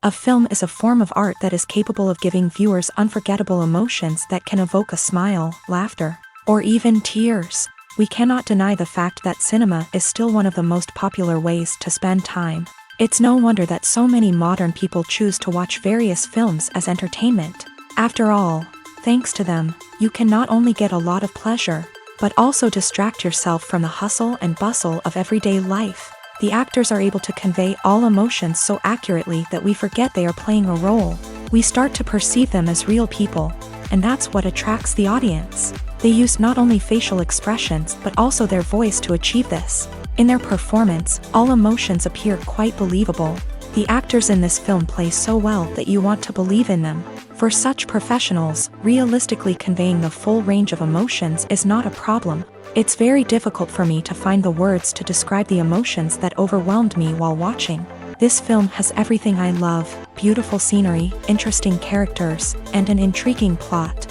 A film is a form of art that is capable of giving viewers unforgettable emotions that can evoke a smile, laughter, or even tears. We cannot deny the fact that cinema is still one of the most popular ways to spend time. It's no wonder that so many modern people choose to watch various films as entertainment. After all, thanks to them, you can not only get a lot of pleasure, but also distract yourself from the hustle and bustle of everyday life. The actors are able to convey all emotions so accurately that we forget they are playing a role. We start to perceive them as real people, and that's what attracts the audience. They use not only facial expressions but also their voice to achieve this. In their performance, all emotions appear quite believable. The actors in this film play so well that you want to believe in them. For such professionals, realistically conveying the full range of emotions is not a problem. It's very difficult for me to find the words to describe the emotions that overwhelmed me while watching. This film has everything I love: beautiful scenery, interesting characters, and an intriguing plot.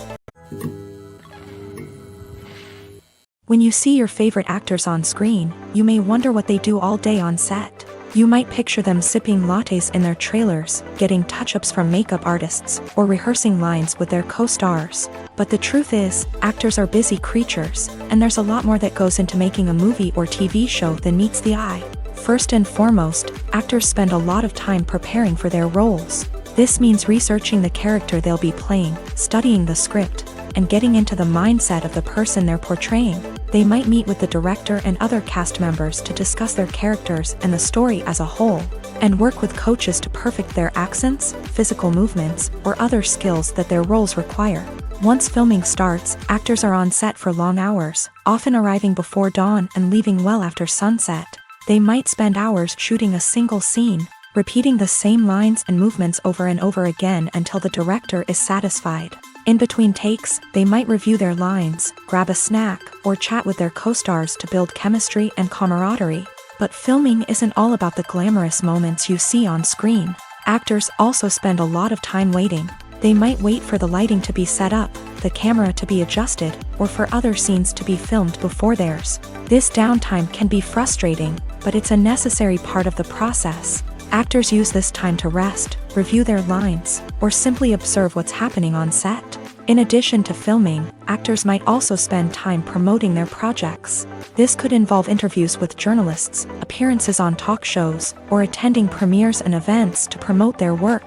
When you see your favorite actors on screen, you may wonder what they do all day on set. You might picture them sipping lattes in their trailers, getting touch-ups from makeup artists, or rehearsing lines with their co-stars. But the truth is, actors are busy creatures, and there's a lot more that goes into making a movie or TV show than meets the eye. First and foremost, actors spend a lot of time preparing for their roles. This means researching the character they'll be playing, studying the script, and getting into the mindset of the person they're portraying. They might meet with the director and other cast members to discuss their characters and the story as a whole, and work with coaches to perfect their accents, physical movements, or other skills that their roles require. Once filming starts, actors are on set for long hours, often arriving before dawn and leaving well after sunset. They might spend hours shooting a single scene, repeating the same lines and movements over and over again until the director is satisfied. In between takes, they might review their lines, grab a snack, or chat with their co-stars to build chemistry and camaraderie. But filming isn't all about the glamorous moments you see on screen. Actors also spend a lot of time waiting. They might wait for the lighting to be set up, the camera to be adjusted, or for other scenes to be filmed before theirs. This downtime can be frustrating, but it's a necessary part of the process. Actors use this time to rest, review their lines, or simply observe what's happening on set. In addition to filming, actors might also spend time promoting their projects. This could involve interviews with journalists, appearances on talk shows, or attending premieres and events to promote their work.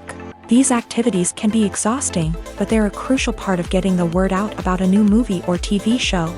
These activities can be exhausting, but they're a crucial part of getting the word out about a new movie or TV show.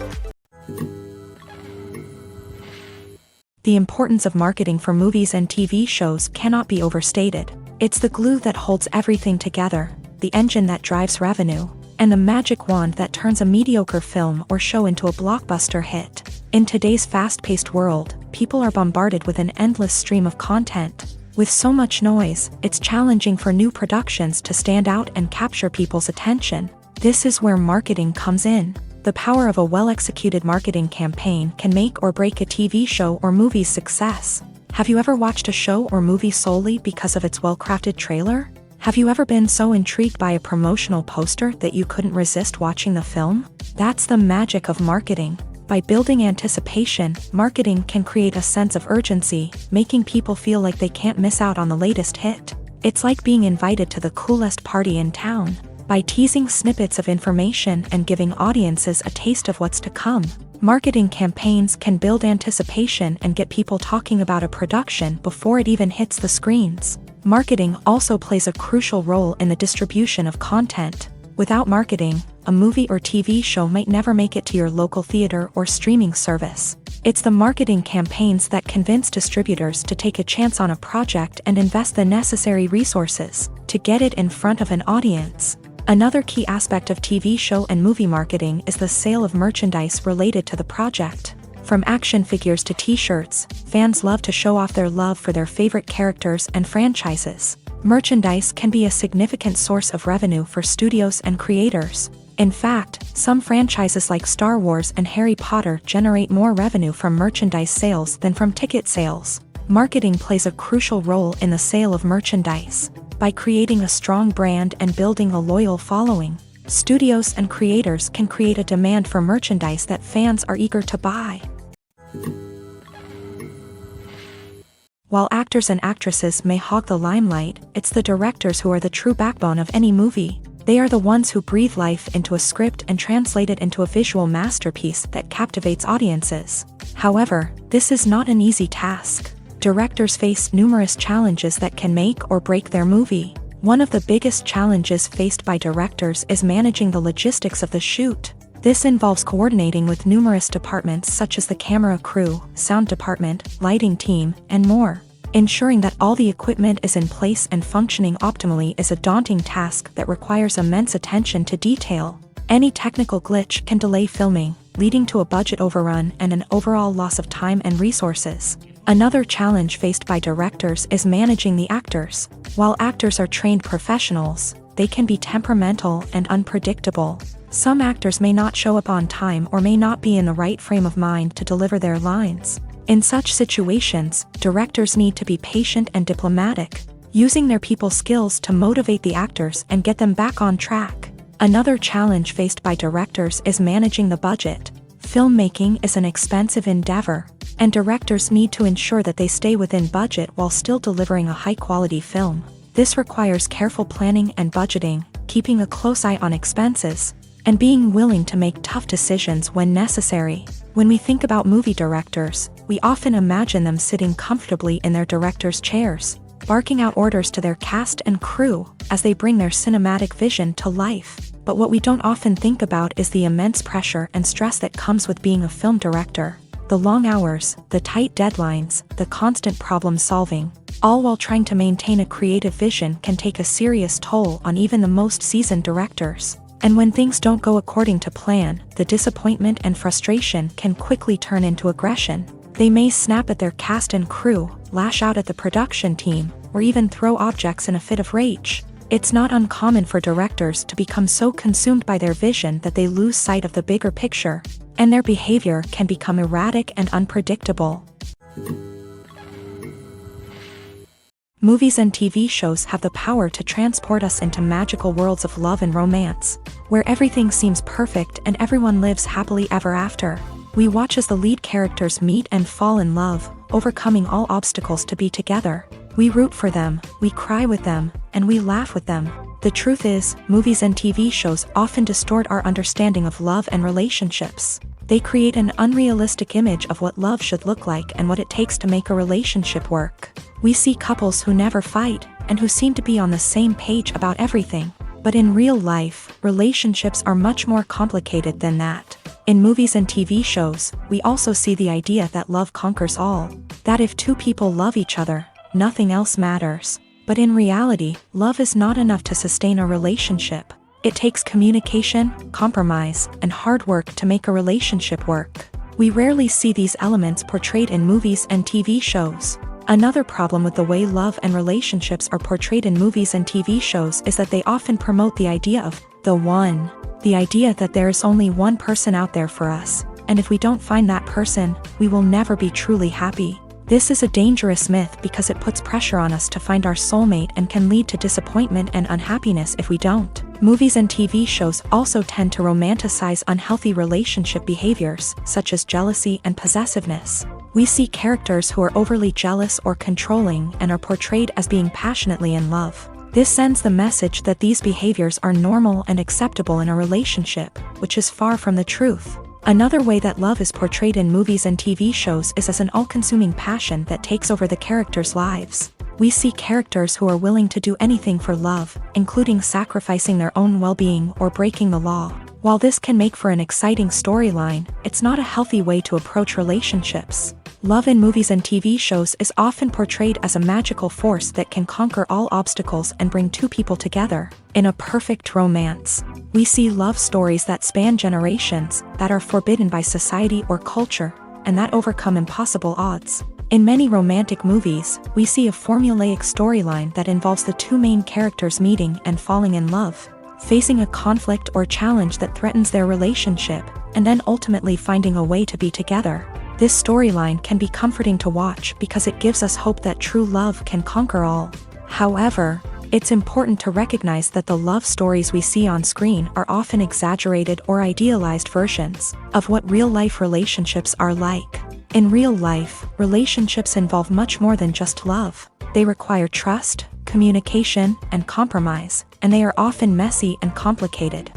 The importance of marketing for movies and TV shows cannot be overstated. It's the glue that holds everything together, the engine that drives revenue, and the magic wand that turns a mediocre film or show into a blockbuster hit. In today's fast-paced world, people are bombarded with an endless stream of content. With so much noise, it's challenging for new productions to stand out and capture people's attention. This is where marketing comes in. The power of a well-executed marketing campaign can make or break a TV show or movie's success. Have you ever watched a show or movie solely because of its well-crafted trailer? Have you ever been so intrigued by a promotional poster that you couldn't resist watching the film? That's the magic of marketing. By building anticipation, marketing can create a sense of urgency, making people feel like they can't miss out on the latest hit. It's like being invited to the coolest party in town. By teasing snippets of information and giving audiences a taste of what's to come, marketing campaigns can build anticipation and get people talking about a production before it even hits the screens. Marketing also plays a crucial role in the distribution of content. Without marketing, a movie or TV show might never make it to your local theater or streaming service. It's the marketing campaigns that convince distributors to take a chance on a project and invest the necessary resources to get it in front of an audience. Another key aspect of TV show and movie marketing is the sale of merchandise related to the project. From action figures to t-shirts, fans love to show off their love for their favorite characters and franchises. Merchandise can be a significant source of revenue for studios and creators. In fact, some franchises like Star Wars and Harry Potter generate more revenue from merchandise sales than from ticket sales. Marketing plays a crucial role in the sale of merchandise. By creating a strong brand and building a loyal following, studios and creators can create a demand for merchandise that fans are eager to buy. While actors and actresses may hog the limelight, it's the directors who are the true backbone of any movie. They are the ones who breathe life into a script and translate it into a visual masterpiece that captivates audiences. However, this is not an easy task. Directors face numerous challenges that can make or break their movie. One of the biggest challenges faced by directors is managing the logistics of the shoot. This involves coordinating with numerous departments such as the camera crew, sound department, lighting team, and more. Ensuring that all the equipment is in place and functioning optimally is a daunting task that requires immense attention to detail. Any technical glitch can delay filming, leading to a budget overrun and an overall loss of time and resources. Another challenge faced by directors is managing the actors. While actors are trained professionals, they can be temperamental and unpredictable. Some actors may not show up on time or may not be in the right frame of mind to deliver their lines. In such situations, directors need to be patient and diplomatic, using their people skills to motivate the actors and get them back on track. Another challenge faced by directors is managing the budget. Filmmaking is an expensive endeavor, and directors need to ensure that they stay within budget while still delivering a high-quality film. This requires careful planning and budgeting, keeping a close eye on expenses, and being willing to make tough decisions when necessary. When we think about movie directors, we often imagine them sitting comfortably in their director's chairs, barking out orders to their cast and crew as they bring their cinematic vision to life. But what we don't often think about is the immense pressure and stress that comes with being a film director. The long hours, the tight deadlines, the constant problem solving, all while trying to maintain a creative vision can take a serious toll on even the most seasoned directors. And when things don't go according to plan, the disappointment and frustration can quickly turn into aggression. They may snap at their cast and crew, lash out at the production team, or even throw objects in a fit of rage. It's not uncommon for directors to become so consumed by their vision that they lose sight of the bigger picture, and their behavior can become erratic and unpredictable. Movies and TV shows have the power to transport us into magical worlds of love and romance, where everything seems perfect and everyone lives happily ever after. We watch as the lead characters meet and fall in love, overcoming all obstacles to be together. We root for them, we cry with them, and we laugh with them. The truth is, movies and TV shows often distort our understanding of love and relationships. They create an unrealistic image of what love should look like and what it takes to make a relationship work. We see couples who never fight, and who seem to be on the same page about everything. But in real life, relationships are much more complicated than that. In movies and TV shows, we also see the idea that love conquers all. That if two people love each other, nothing else matters. But in reality, love is not enough to sustain a relationship. It takes communication, compromise, and hard work to make a relationship work. We rarely see these elements portrayed in movies and TV shows. Another problem with the way love and relationships are portrayed in movies and TV shows is that they often promote the idea of the one. The idea that there is only one person out there for us, and if we don't find that person, we will never be truly happy. This is a dangerous myth because it puts pressure on us to find our soulmate and can lead to disappointment and unhappiness if we don't. Movies and TV shows also tend to romanticize unhealthy relationship behaviors, such as jealousy and possessiveness. We see characters who are overly jealous or controlling and are portrayed as being passionately in love. This sends the message that these behaviors are normal and acceptable in a relationship, which is far from the truth. Another way that love is portrayed in movies and TV shows is as an all-consuming passion that takes over the characters' lives. We see characters who are willing to do anything for love, including sacrificing their own well-being or breaking the law. While this can make for an exciting storyline, it's not a healthy way to approach relationships. Love in movies and TV shows is often portrayed as a magical force that can conquer all obstacles and bring two people together. In a perfect romance, we see love stories that span generations, that are forbidden by society or culture, and that overcome impossible odds. In many romantic movies, we see a formulaic storyline that involves the two main characters meeting and falling in love, facing a conflict or challenge that threatens their relationship, and then ultimately finding a way to be together. This storyline can be comforting to watch because it gives us hope that true love can conquer all. However, it's important to recognize that the love stories we see on screen are often exaggerated or idealized versions of what real-life relationships are like. In real life, relationships involve much more than just love. They require trust, communication, and compromise, and they are often messy and complicated.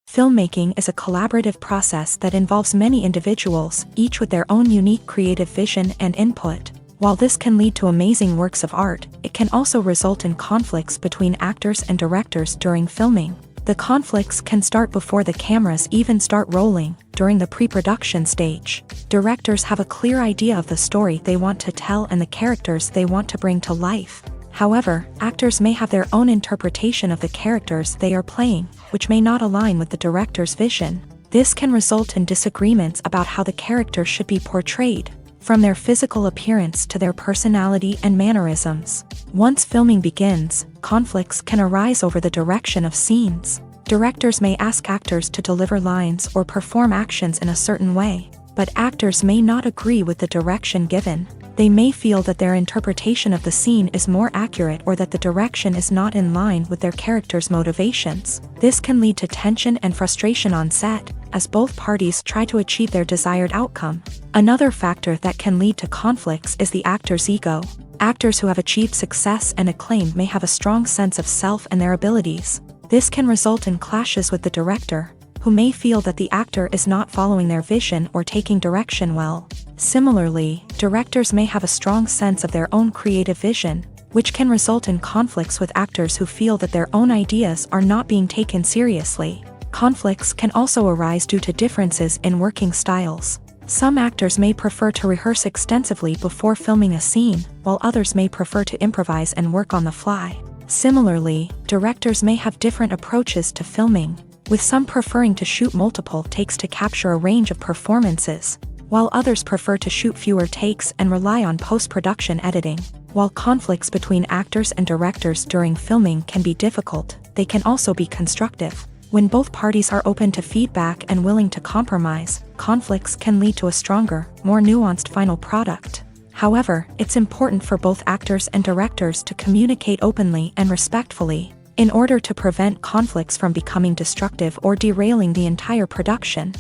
Filmmaking is a collaborative process that involves many individuals, each with their own unique creative vision and input. While this can lead to amazing works of art, it can also result in conflicts between actors and directors during filming. The conflicts can start before the cameras even start rolling, during the pre-production stage. Directors have a clear idea of the story they want to tell and the characters they want to bring to life. However, actors may have their own interpretation of the characters they are playing, which may not align with the director's vision. This can result in disagreements about how the characters should be portrayed, from their physical appearance to their personality and mannerisms. Once filming begins, conflicts can arise over the direction of scenes. Directors may ask actors to deliver lines or perform actions in a certain way, but actors may not agree with the direction given. They may feel that their interpretation of the scene is more accurate or that the direction is not in line with their character's motivations. This can lead to tension and frustration on set, as both parties try to achieve their desired outcome. Another factor that can lead to conflicts is the actor's ego. Actors who have achieved success and acclaim may have a strong sense of self and their abilities. This can result in clashes with the director, who may feel that the actor is not following their vision or taking direction well. Similarly, directors may have a strong sense of their own creative vision, which can result in conflicts with actors who feel that their own ideas are not being taken seriously. Conflicts can also arise due to differences in working styles. Some actors may prefer to rehearse extensively before filming a scene, while others may prefer to improvise and work on the fly. Similarly, directors may have different approaches to filming, with some preferring to shoot multiple takes to capture a range of performances, while others prefer to shoot fewer takes and rely on post-production editing. While conflicts between actors and directors during filming can be difficult, they can also be constructive. When both parties are open to feedback and willing to compromise, conflicts can lead to a stronger, more nuanced final product. However, it's important for both actors and directors to communicate openly and respectfully, in order to prevent conflicts from becoming destructive or derailing the entire production.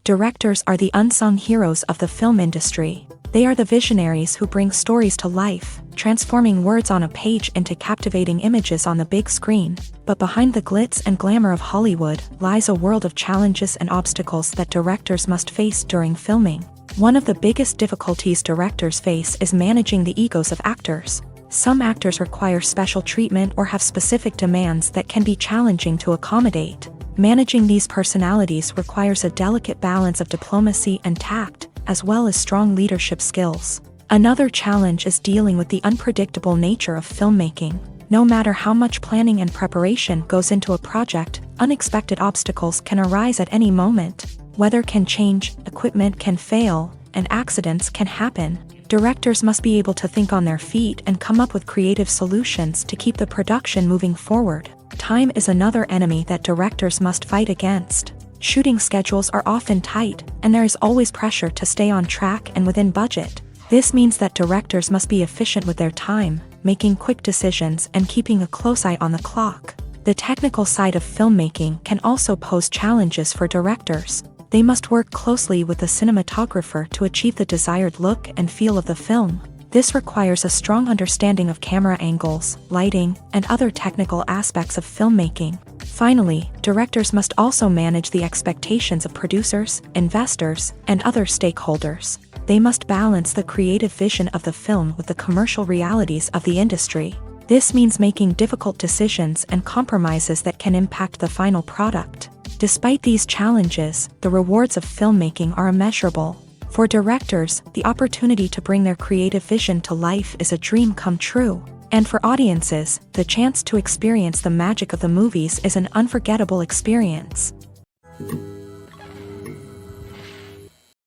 Directors are the unsung heroes of the film industry. They are the visionaries who bring stories to life, transforming words on a page into captivating images on the big screen. But behind the glitz and glamour of Hollywood lies a world of challenges and obstacles that directors must face during filming. One of the biggest difficulties directors face is managing the egos of actors. Some actors require special treatment or have specific demands that can be challenging to accommodate. Managing these personalities requires a delicate balance of diplomacy and tact, as well as strong leadership skills. Another challenge is dealing with the unpredictable nature of filmmaking. No matter how much planning and preparation goes into a project, unexpected obstacles can arise at any moment. Weather can change, equipment can fail, and accidents can happen. Directors must be able to think on their feet and come up with creative solutions to keep the production moving forward. Time is another enemy that directors must fight against. Shooting schedules are often tight, and there is always pressure to stay on track and within budget. This means that directors must be efficient with their time, making quick decisions and keeping a close eye on the clock. The technical side of filmmaking can also pose challenges for directors. They must work closely with the cinematographer to achieve the desired look and feel of the film. This requires a strong understanding of camera angles, lighting, and other technical aspects of filmmaking. Finally, directors must also manage the expectations of producers, investors, and other stakeholders. They must balance the creative vision of the film with the commercial realities of the industry. This means making difficult decisions and compromises that can impact the final product. Despite these challenges, the rewards of filmmaking are immeasurable. For directors, the opportunity to bring their creative vision to life is a dream come true. And for audiences, the chance to experience the magic of the movies is an unforgettable experience.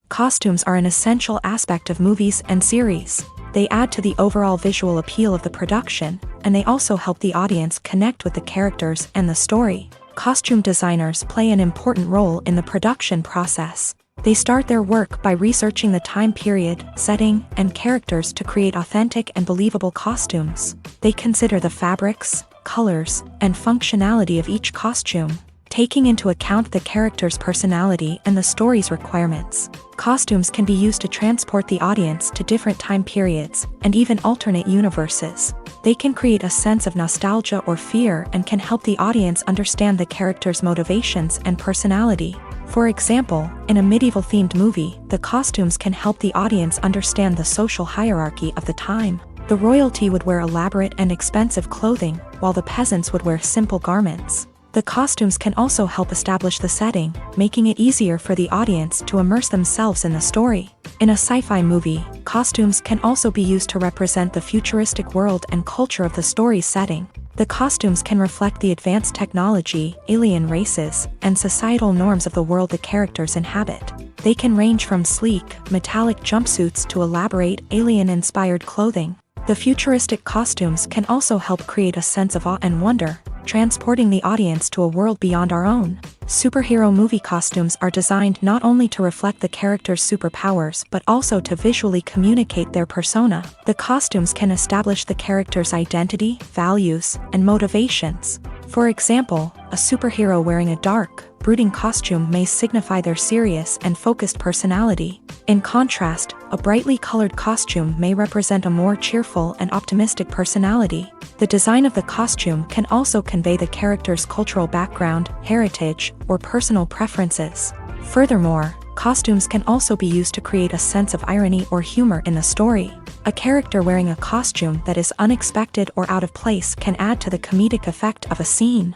Costumes are an essential aspect of movies and series. They add to the overall visual appeal of the production, and they also help the audience connect with the characters and the story. Costume designers play an important role in the production process. They start their work by researching the time period, setting, and characters to create authentic and believable costumes. They consider the fabrics, colors, and functionality of each costume, taking into account the character's personality and the story's requirements. Costumes can be used to transport the audience to different time periods and even alternate universes. They can create a sense of nostalgia or fear and can help the audience understand the character's motivations and personality. For example, in a medieval-themed movie, the costumes can help the audience understand the social hierarchy of the time. The royalty would wear elaborate and expensive clothing, while the peasants would wear simple garments. The costumes can also help establish the setting, making it easier for the audience to immerse themselves in the story. In a sci-fi movie, costumes can also be used to represent the futuristic world and culture of the story's setting. The costumes can reflect the advanced technology, alien races, and societal norms of the world the characters inhabit. They can range from sleek, metallic jumpsuits to elaborate, alien-inspired clothing. The futuristic costumes can also help create a sense of awe and wonder, transporting the audience to a world beyond our own. Superhero movie costumes are designed not only to reflect the character's superpowers but also to visually communicate their persona. The costumes can establish the character's identity, values, and motivations. For example, a superhero wearing a dark, brooding costume may signify their serious and focused personality. In contrast, a brightly colored costume may represent a more cheerful and optimistic personality. The design of the costume can also convey the character's cultural background, heritage, or personal preferences. Furthermore, costumes can also be used to create a sense of irony or humor in the story. A character wearing a costume that is unexpected or out of place can add to the comedic effect of a scene.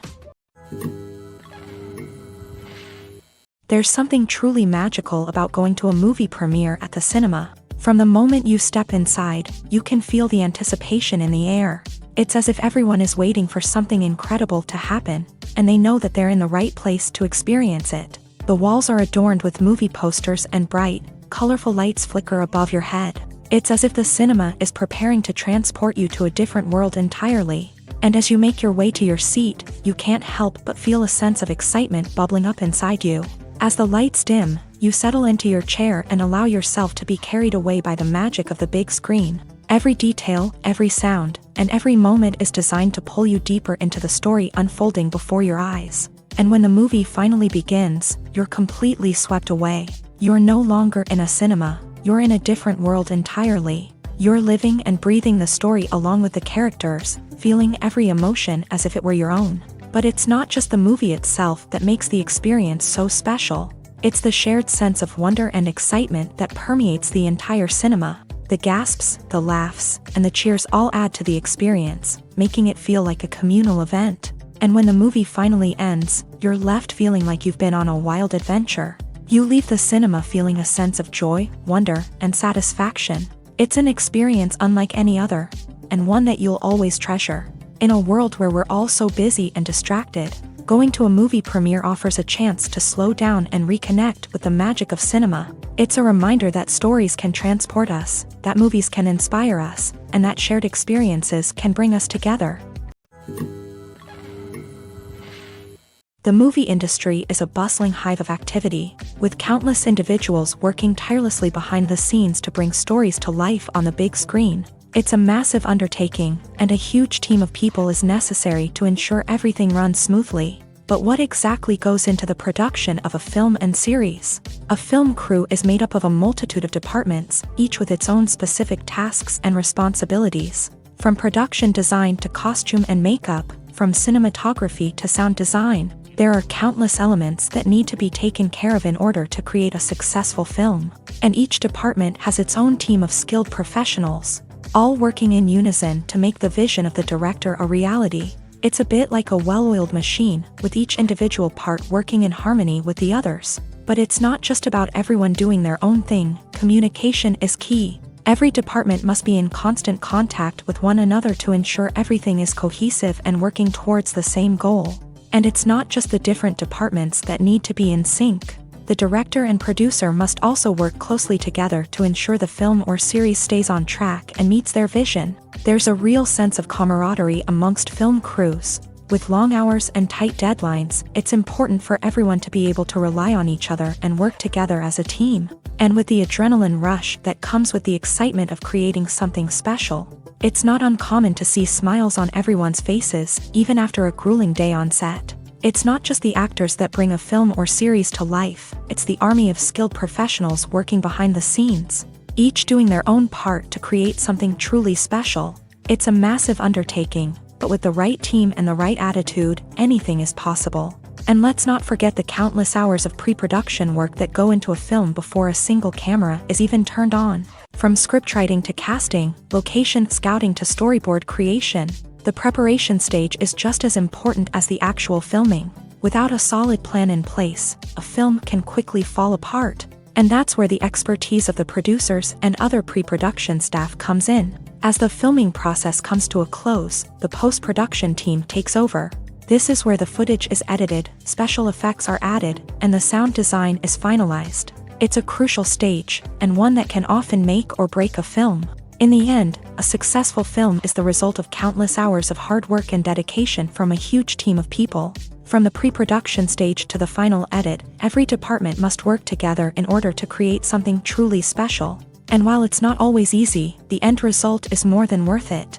There's something truly magical about going to a movie premiere at the cinema. From the moment you step inside, you can feel the anticipation in the air. It's as if everyone is waiting for something incredible to happen, and they know that they're in the right place to experience it. The walls are adorned with movie posters and bright, colorful lights flicker above your head. It's as if the cinema is preparing to transport you to a different world entirely. And as you make your way to your seat, you can't help but feel a sense of excitement bubbling up inside you. As the lights dim, you settle into your chair and allow yourself to be carried away by the magic of the big screen. Every detail, every sound, and every moment is designed to pull you deeper into the story unfolding before your eyes. And when the movie finally begins, you're completely swept away. You're no longer in a cinema, you're in a different world entirely. You're living and breathing the story along with the characters, feeling every emotion as if it were your own. But it's not just the movie itself that makes the experience so special. It's the shared sense of wonder and excitement that permeates the entire cinema. The gasps, the laughs, and the cheers all add to the experience, making it feel like a communal event. And when the movie finally ends, you're left feeling like you've been on a wild adventure. You leave the cinema feeling a sense of joy, wonder, and satisfaction. It's an experience unlike any other, and one that you'll always treasure. In a world where we're all so busy and distracted, going to a movie premiere offers a chance to slow down and reconnect with the magic of cinema. It's a reminder that stories can transport us, that movies can inspire us, and that shared experiences can bring us together. The movie industry is a bustling hive of activity, with countless individuals working tirelessly behind the scenes to bring stories to life on the big screen. It's a massive undertaking, and a huge team of people is necessary to ensure everything runs smoothly. But what exactly goes into the production of a film and series? A film crew is made up of a multitude of departments, each with its own specific tasks and responsibilities. From production design to costume and makeup, from cinematography to sound design, there are countless elements that need to be taken care of in order to create a successful film. And each department has its own team of skilled professionals, all working in unison to make the vision of the director a reality. It's a bit like a well-oiled machine, with each individual part working in harmony with the others. But it's not just about everyone doing their own thing. Communication is key. Every department must be in constant contact with one another to ensure everything is cohesive and working towards the same goal. And it's not just the different departments that need to be in sync. The director and producer must also work closely together to ensure the film or series stays on track and meets their vision. There's a real sense of camaraderie amongst film crews. With long hours and tight deadlines, it's important for everyone to be able to rely on each other and work together as a team. And with the adrenaline rush that comes with the excitement of creating something special, it's not uncommon to see smiles on everyone's faces, even after a grueling day on set. It's not just the actors that bring a film or series to life, it's the army of skilled professionals working behind the scenes, each doing their own part to create something truly special. It's a massive undertaking, but with the right team and the right attitude, anything is possible. And let's not forget the countless hours of pre-production work that go into a film before a single camera is even turned on. From scriptwriting to casting, location scouting to storyboard creation, the preparation stage is just as important as the actual filming. Without a solid plan in place, a film can quickly fall apart. And that's where the expertise of the producers and other pre-production staff comes in. As the filming process comes to a close, the post-production team takes over. This is where the footage is edited, special effects are added, and the sound design is finalized. It's a crucial stage, and one that can often make or break a film. In the end, a successful film is the result of countless hours of hard work and dedication from a huge team of people. From the pre-production stage to the final edit, every department must work together in order to create something truly special. And while it's not always easy, the end result is more than worth it.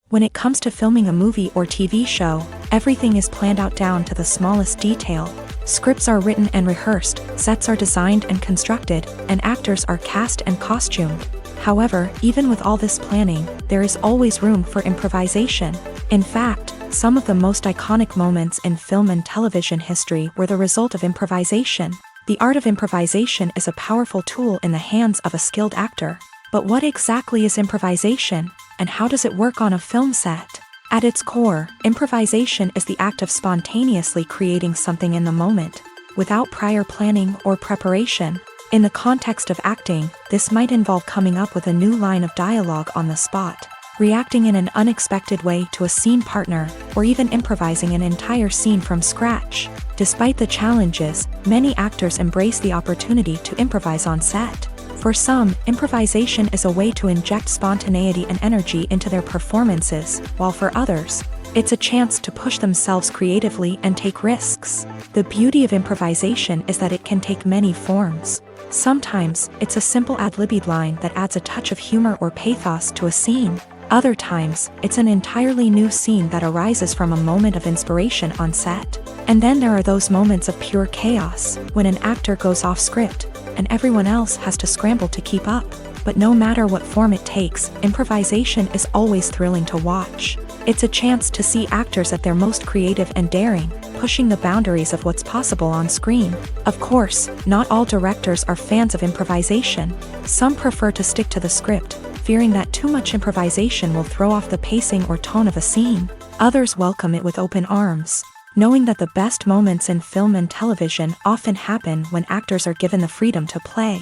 When it comes to filming a movie or TV show, everything is planned out down to the smallest detail. Scripts are written and rehearsed, sets are designed and constructed, and actors are cast and costumed. However, even with all this planning, there is always room for improvisation. In fact, some of the most iconic moments in film and television history were the result of improvisation. The art of improvisation is a powerful tool in the hands of a skilled actor. But what exactly is improvisation, and how does it work on a film set? At its core, improvisation is the act of spontaneously creating something in the moment, without prior planning or preparation. In the context of acting, this might involve coming up with a new line of dialogue on the spot, reacting in an unexpected way to a scene partner, or even improvising an entire scene from scratch. Despite the challenges, many actors embrace the opportunity to improvise on set. For some, improvisation is a way to inject spontaneity and energy into their performances, while for others, it's a chance to push themselves creatively and take risks. The beauty of improvisation is that it can take many forms. Sometimes, it's a simple ad-libbed line that adds a touch of humor or pathos to a scene. Other times, it's an entirely new scene that arises from a moment of inspiration on set. And then there are those moments of pure chaos, when an actor goes off script, and everyone else has to scramble to keep up. But no matter what form it takes, improvisation is always thrilling to watch. It's a chance to see actors at their most creative and daring, pushing the boundaries of what's possible on screen. Of course, not all directors are fans of improvisation. Some prefer to stick to the script, fearing that too much improvisation will throw off the pacing or tone of a scene. Others welcome it with open arms, knowing that the best moments in film and television often happen when actors are given the freedom to play.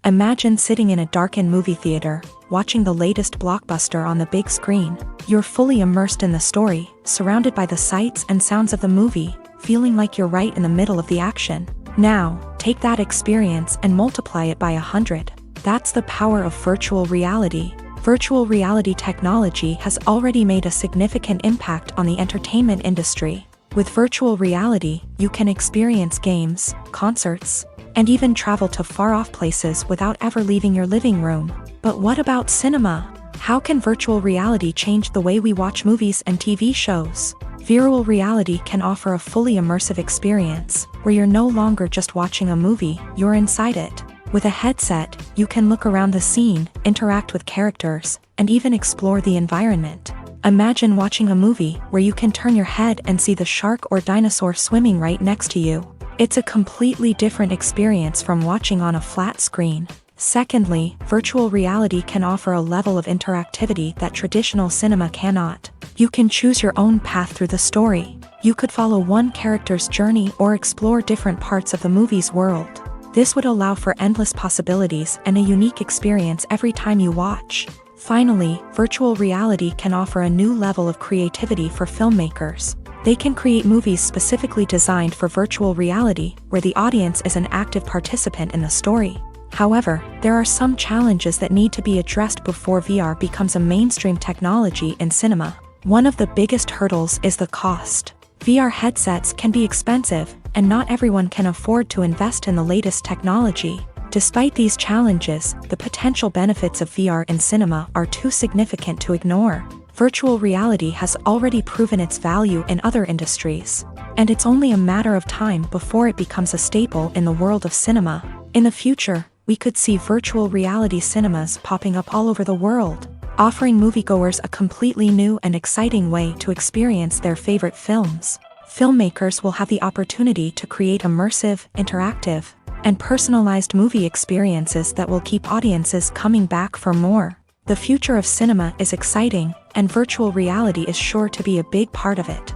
Imagine sitting in a darkened movie theater, watching the latest blockbuster on the big screen. You're fully immersed in the story, surrounded by the sights and sounds of the movie, feeling like you're right in the middle of the action. Now, take that experience and multiply it by 100. That's the power of virtual reality. Virtual reality technology has already made a significant impact on the entertainment industry. With virtual reality, you can experience games, concerts, and even travel to far-off places without ever leaving your living room. But what about cinema? How can virtual reality change the way we watch movies and TV shows? Virtual reality can offer a fully immersive experience, where you're no longer just watching a movie, you're inside it. With a headset, you can look around the scene, interact with characters, and even explore the environment. Imagine watching a movie where you can turn your head and see the shark or dinosaur swimming right next to you. It's a completely different experience from watching on a flat screen. Secondly, virtual reality can offer a level of interactivity that traditional cinema cannot. You can choose your own path through the story. You could follow one character's journey or explore different parts of the movie's world. This would allow for endless possibilities and a unique experience every time you watch. Finally, virtual reality can offer a new level of creativity for filmmakers. They can create movies specifically designed for virtual reality, where the audience is an active participant in the story. However, there are some challenges that need to be addressed before VR becomes a mainstream technology in cinema. One of the biggest hurdles is the cost. VR headsets can be expensive, and not everyone can afford to invest in the latest technology. Despite these challenges, the potential benefits of VR in cinema are too significant to ignore. Virtual reality has already proven its value in other industries, and it's only a matter of time before it becomes a staple in the world of cinema. In the future, we could see virtual reality cinemas popping up all over the world, offering moviegoers a completely new and exciting way to experience their favorite films. Filmmakers will have the opportunity to create immersive, interactive, and personalized movie experiences that will keep audiences coming back for more. The future of cinema is exciting, and virtual reality is sure to be a big part of it.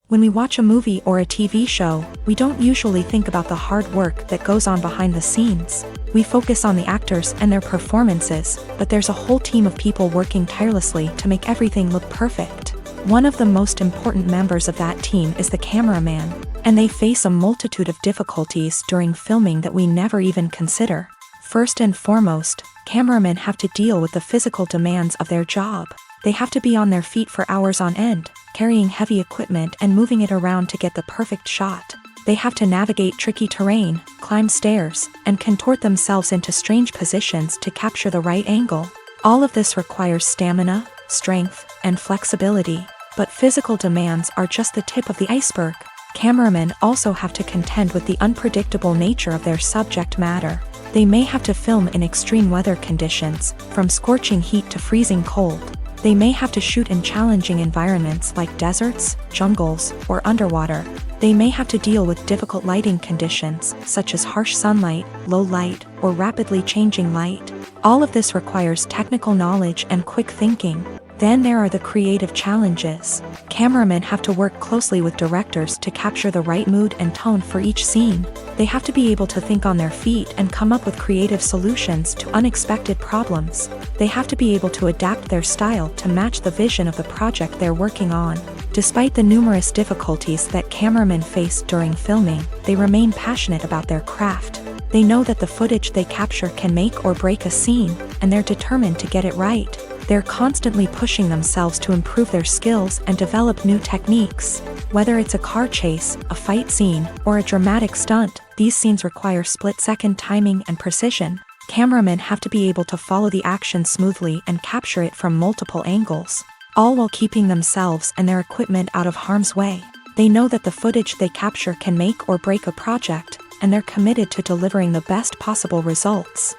When we watch a movie or a TV show, we don't usually think about the hard work that goes on behind the scenes. We focus on the actors and their performances, but there's a whole team of people working tirelessly to make everything look perfect. One of the most important members of that team is the cameraman, and they face a multitude of difficulties during filming that we never even consider. First and foremost, cameramen have to deal with the physical demands of their job. They have to be on their feet for hours on end, carrying heavy equipment and moving it around to get the perfect shot. They have to navigate tricky terrain, climb stairs, and contort themselves into strange positions to capture the right angle. All of this requires stamina, strength, and flexibility. But physical demands are just the tip of the iceberg. Cameramen also have to contend with the unpredictable nature of their subject matter. They may have to film in extreme weather conditions, from scorching heat to freezing cold. They may have to shoot in challenging environments like deserts, jungles, or underwater. They may have to deal with difficult lighting conditions, such as harsh sunlight, low light, or rapidly changing light. All of this requires technical knowledge and quick thinking. Then there are the creative challenges. Cameramen have to work closely with directors to capture the right mood and tone for each scene. They have to be able to think on their feet and come up with creative solutions to unexpected problems. They have to be able to adapt their style to match the vision of the project they're working on. Despite the numerous difficulties that cameramen face during filming, they remain passionate about their craft. They know that the footage they capture can make or break a scene, and they're determined to get it right. They're constantly pushing themselves to improve their skills and develop new techniques. Whether it's a car chase, a fight scene, or a dramatic stunt, these scenes require split-second timing and precision. Cameramen have to be able to follow the action smoothly and capture it from multiple angles, all while keeping themselves and their equipment out of harm's way. They know that the footage they capture can make or break a project, and they're committed to delivering the best possible results.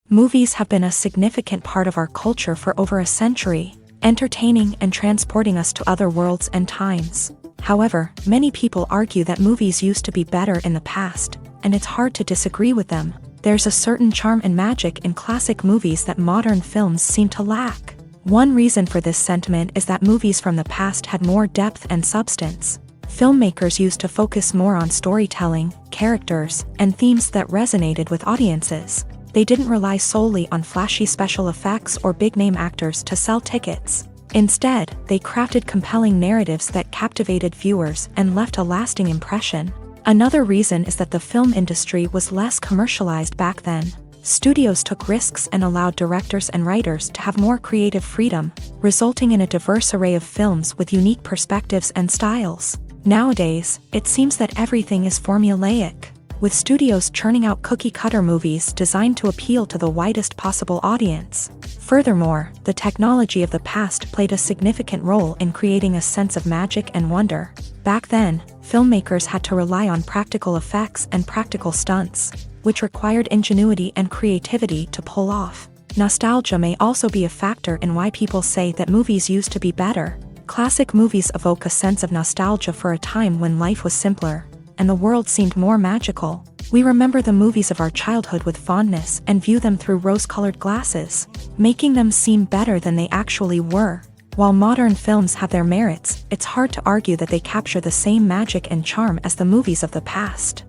Movies have been a significant part of our culture for over a century, entertaining and transporting us to other worlds and times. However, many people argue that movies used to be better in the past, and it's hard to disagree with them. There's a certain charm and magic in classic movies that modern films seem to lack. One reason for this sentiment is that movies from the past had more depth and substance. Filmmakers used to focus more on storytelling, characters, and themes that resonated with audiences. They didn't rely solely on flashy special effects or big-name actors to sell tickets. Instead, they crafted compelling narratives that captivated viewers and left a lasting impression. Another reason is that the film industry was less commercialized back then. Studios took risks and allowed directors and writers to have more creative freedom, resulting in a diverse array of films with unique perspectives and styles. Nowadays, it seems that everything is formulaic. with studios churning out cookie-cutter movies designed to appeal to the widest possible audience. Furthermore, the technology of the past played a significant role in creating a sense of magic and wonder. Back then, filmmakers had to rely on practical effects and practical stunts, which required ingenuity and creativity to pull off. Nostalgia may also be a factor in why people say that movies used to be better. Classic movies evoke a sense of nostalgia for a time when life was simpler, and the world seemed more magical. We remember the movies of our childhood with fondness and view them through rose-colored glasses, making them seem better than they actually were. While modern films have their merits, it's hard to argue that they capture the same magic and charm as the movies of the past.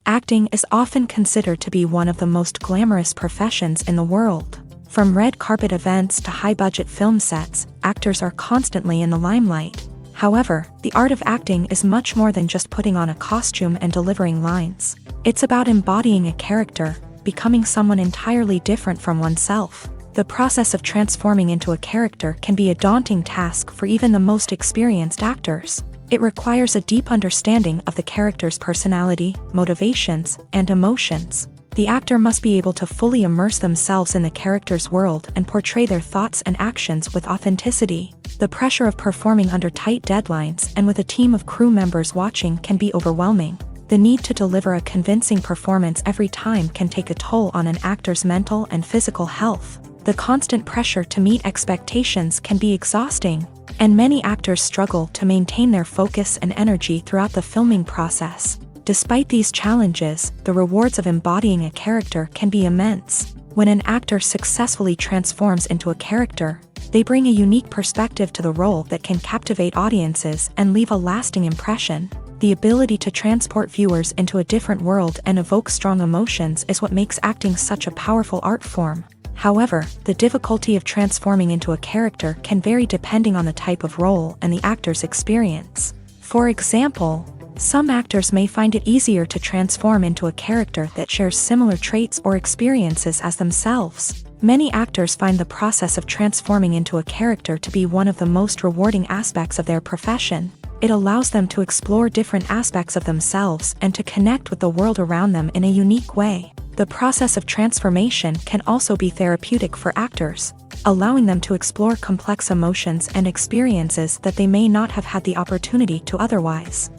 Acting is often considered to be one of the most glamorous professions in the world. From red carpet events to high-budget film sets, actors are constantly in the limelight. However, the art of acting is much more than just putting on a costume and delivering lines. It's about embodying a character, becoming someone entirely different from oneself. The process of transforming into a character can be a daunting task for even the most experienced actors. It requires a deep understanding of the character's personality, motivations, and emotions. The actor must be able to fully immerse themselves in the character's world and portray their thoughts and actions with authenticity. The pressure of performing under tight deadlines and with a team of crew members watching can be overwhelming. The need to deliver a convincing performance every time can take a toll on an actor's mental and physical health. The constant pressure to meet expectations can be exhausting, and many actors struggle to maintain their focus and energy throughout the filming process. Despite these challenges, the rewards of embodying a character can be immense. When an actor successfully transforms into a character, they bring a unique perspective to the role that can captivate audiences and leave a lasting impression. The ability to transport viewers into a different world and evoke strong emotions is what makes acting such a powerful art form. However, the difficulty of transforming into a character can vary depending on the type of role and the actor's experience. For example, some actors may find it easier to transform into a character that shares similar traits or experiences as themselves. Many actors find the process of transforming into a character to be one of the most rewarding aspects of their profession. It allows them to explore different aspects of themselves and to connect with the world around them in a unique way. The process of transformation can also be therapeutic for actors, allowing them to explore complex emotions and experiences that they may not have had the opportunity to otherwise.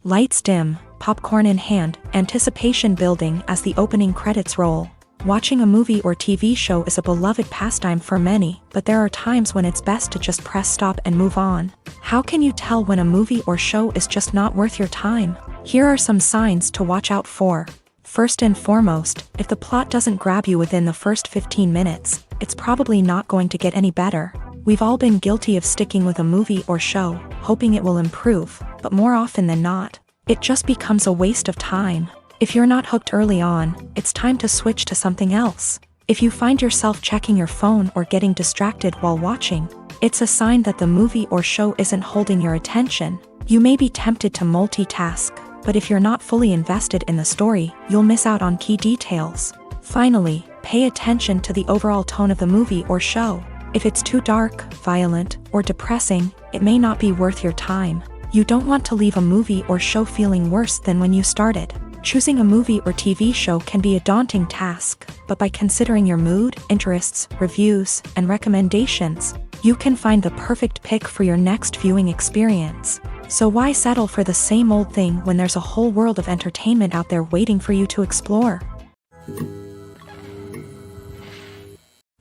Lights dim, popcorn in hand, anticipation building as the opening credits roll. Watching a movie or TV show is a beloved pastime for many, but there are times when it's best to just press stop and move on. How can you tell when a movie or show is just not worth your time? Here are some signs to watch out for. First and foremost, if the plot doesn't grab you within the first 15 minutes, it's probably not going to get any better. We've all been guilty of sticking with a movie or show, hoping it will improve, but more often than not, it just becomes a waste of time. If you're not hooked early on, it's time to switch to something else. If you find yourself checking your phone or getting distracted while watching, it's a sign that the movie or show isn't holding your attention. You may be tempted to multitask, but if you're not fully invested in the story, you'll miss out on key details. Finally, pay attention to the overall tone of the movie or show. If it's too dark, violent, or depressing, it may not be worth your time. You don't want to leave a movie or show feeling worse than when you started. Choosing a movie or TV show can be a daunting task, but by considering your mood, interests, reviews, and recommendations, you can find the perfect pick for your next viewing experience. So why settle for the same old thing when there's a whole world of entertainment out there waiting for you to explore?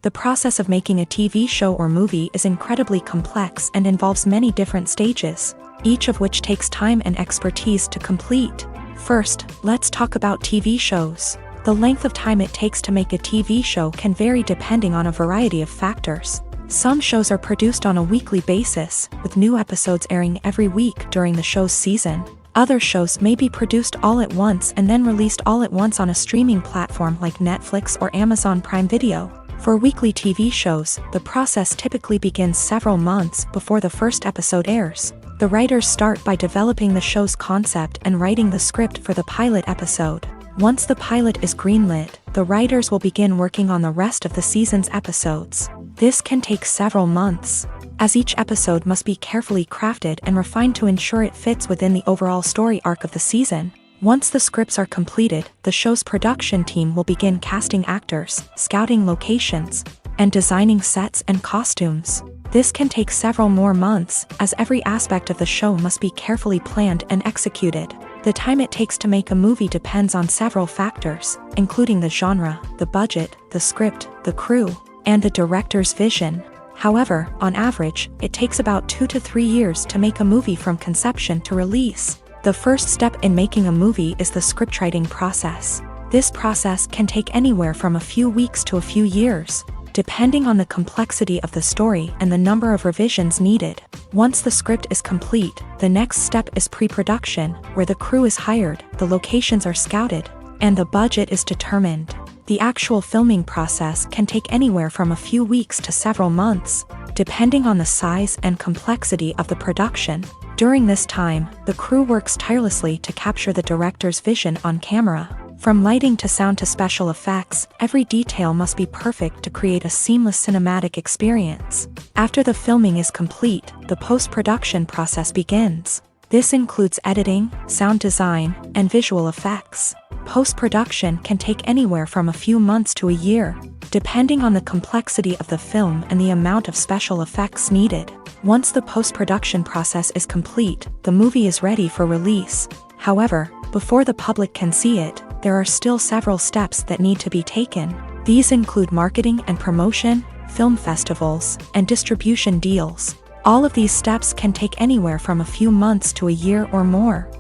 The process of making a TV show or movie is incredibly complex and involves many different stages, each of which takes time and expertise to complete. First, let's talk about TV shows. The length of time it takes to make a TV show can vary depending on a variety of factors. Some shows are produced on a weekly basis, with new episodes airing every week during the show's season. Other shows may be produced all at once and then released all at once on a streaming platform like Netflix or Amazon Prime Video. For weekly TV shows, the process typically begins several months before the first episode airs. The writers start by developing the show's concept and writing the script for the pilot episode. Once the pilot is greenlit, the writers will begin working on the rest of the season's episodes. This can take several months. as each episode must be carefully crafted and refined to ensure it fits within the overall story arc of the season. Once the scripts are completed, the show's production team will begin casting actors, scouting locations, and designing sets and costumes. This can take several more months, as every aspect of the show must be carefully planned and executed. The time it takes to make a movie depends on several factors, including the genre, the budget, the script, the crew, and the director's vision. However, on average, it takes about 2 to 3 years to make a movie from conception to release. The first step in making a movie is the scriptwriting process. This process can take anywhere from a few weeks to a few years, depending on the complexity of the story and the number of revisions needed. Once the script is complete, the next step is pre-production, where the crew is hired, the locations are scouted, and the budget is determined. The actual filming process can take anywhere from a few weeks to several months, depending on the size and complexity of the production. During this time, the crew works tirelessly to capture the director's vision on camera. From lighting to sound to special effects, every detail must be perfect to create a seamless cinematic experience. After the filming is complete, the post-production process begins. This includes editing, sound design, and visual effects. Post-production can take anywhere from a few months to a year, depending on the complexity of the film and the amount of special effects needed. Once the post-production process is complete, the movie is ready for release. However, before the public can see it, there are still several steps that need to be taken. These include marketing and promotion, film festivals, and distribution deals. All of these steps can take anywhere from a few months to a year or more.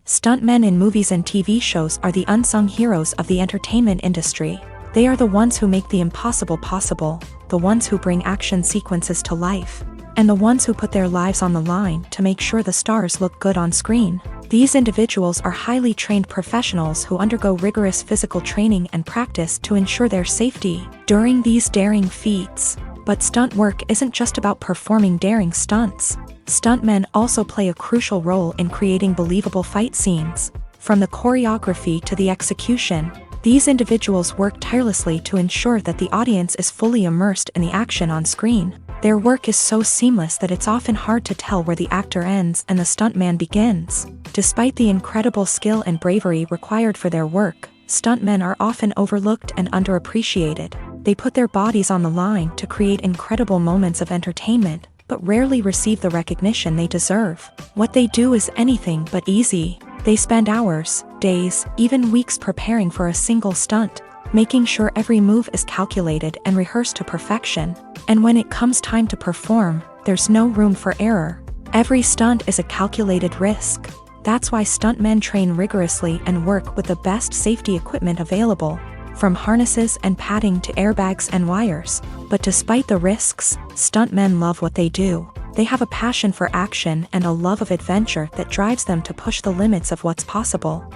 Stuntmen in movies and TV shows are the unsung heroes of the entertainment industry. They are the ones who make the impossible possible, the ones who bring action sequences to life, and the ones who put their lives on the line to make sure the stars look good on screen. These individuals are highly trained professionals who undergo rigorous physical training and practice to ensure their safety during these daring feats. But stunt work isn't just about performing daring stunts. Stuntmen also play a crucial role in creating believable fight scenes. From the choreography to the execution, these individuals work tirelessly to ensure that the audience is fully immersed in the action on screen. Their work is so seamless that it's often hard to tell where the actor ends and the stuntman begins. Despite the incredible skill and bravery required for their work, stuntmen are often overlooked and underappreciated. They put their bodies on the line to create incredible moments of entertainment, but rarely receive the recognition they deserve. What they do is anything but easy. They spend hours, days, even weeks preparing for a single stunt, making sure every move is calculated and rehearsed to perfection. And when it comes time to perform, there's no room for error. Every stunt is a calculated risk. That's why stuntmen train rigorously and work with the best safety equipment available, from harnesses and padding to airbags and wires. But despite the risks, stuntmen love what they do. They have a passion for action and a love of adventure that drives them to push the limits of what's possible.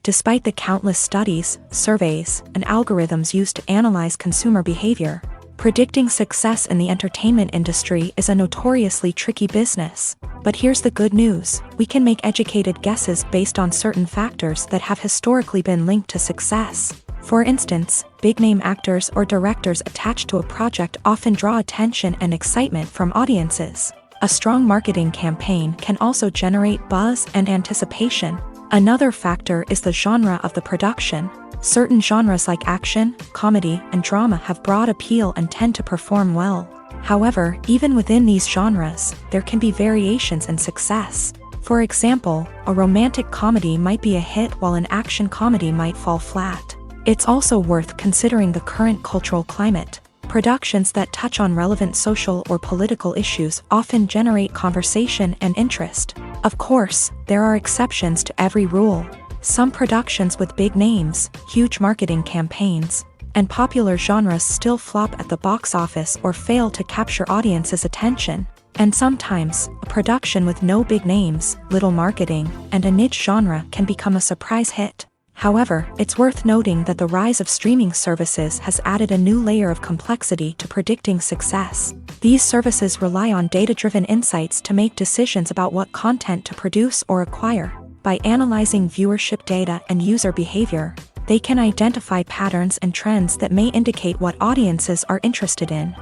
Despite the countless studies, surveys, and algorithms used to analyze consumer behavior, predicting success in the entertainment industry is a notoriously tricky business. But here's the good news: we can make educated guesses based on certain factors that have historically been linked to success. For instance, big-name actors or directors attached to a project often draw attention and excitement from audiences. A strong marketing campaign can also generate buzz and anticipation. Another factor is the genre of the production. Certain genres like action, comedy, and drama have broad appeal and tend to perform well. However, even within these genres, there can be variations in success. For example, a romantic comedy might be a hit while an action comedy might fall flat. It's also worth considering the current cultural climate. Productions that touch on relevant social or political issues often generate conversation and interest. Of course, there are exceptions to every rule. Some productions with big names, huge marketing campaigns, and popular genres still flop at the box office or fail to capture audiences' attention. And sometimes, a production with no big names, little marketing, and a niche genre can become a surprise hit. However, it's worth noting that the rise of streaming services has added a new layer of complexity to predicting success. These services rely on data-driven insights to make decisions about what content to produce or acquire. By analyzing viewership data and user behavior, They can identify patterns and trends that may indicate what audiences are interested in.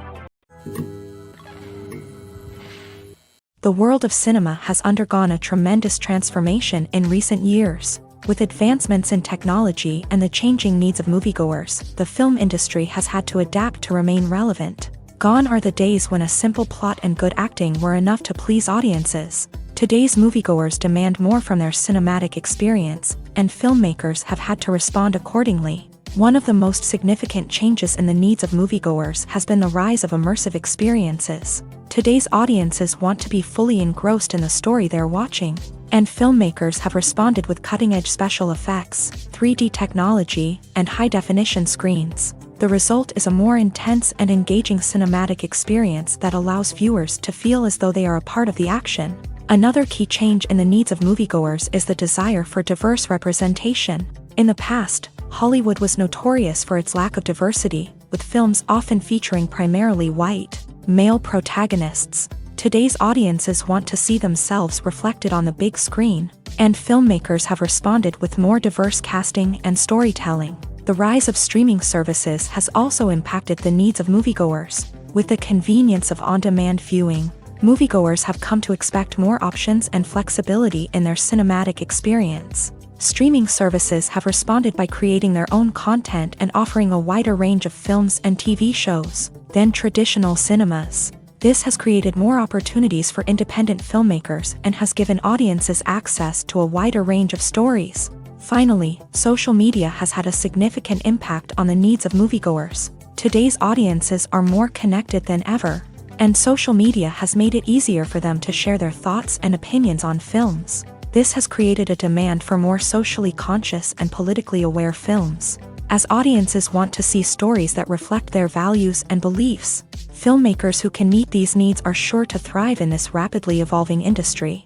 The world of cinema has undergone a tremendous transformation in recent years. With advancements in technology and the changing needs of moviegoers, the film industry has had to adapt to remain relevant. Gone are the days when a simple plot and good acting were enough to please audiences. Today's moviegoers demand more from their cinematic experience, and filmmakers have had to respond accordingly. One of the most significant changes in the needs of moviegoers has been the rise of immersive experiences. Today's audiences want to be fully engrossed in the story they're watching, and filmmakers have responded with cutting-edge special effects, 3D technology, and high-definition screens. The result is a more intense and engaging cinematic experience that allows viewers to feel as though they are a part of the action. Another key change in the needs of moviegoers is the desire for diverse representation. In the past, Hollywood was notorious for its lack of diversity, with films often featuring primarily white, male protagonists. Today's audiences want to see themselves reflected on the big screen, and filmmakers have responded with more diverse casting and storytelling. The rise of streaming services has also impacted the needs of moviegoers. With the convenience of on-demand viewing, moviegoers have come to expect more options and flexibility in their cinematic experience. Streaming services have responded by creating their own content and offering a wider range of films and TV shows than traditional cinemas. This has created more opportunities for independent filmmakers and has given audiences access to a wider range of stories. Finally, social media has had a significant impact on the needs of moviegoers. Today's audiences are more connected than ever, and social media has made it easier for them to share their thoughts and opinions on films. This has created a demand for more socially conscious and politically aware films. As audiences want to see stories that reflect their values and beliefs, filmmakers who can meet these needs are sure to thrive in this rapidly evolving industry.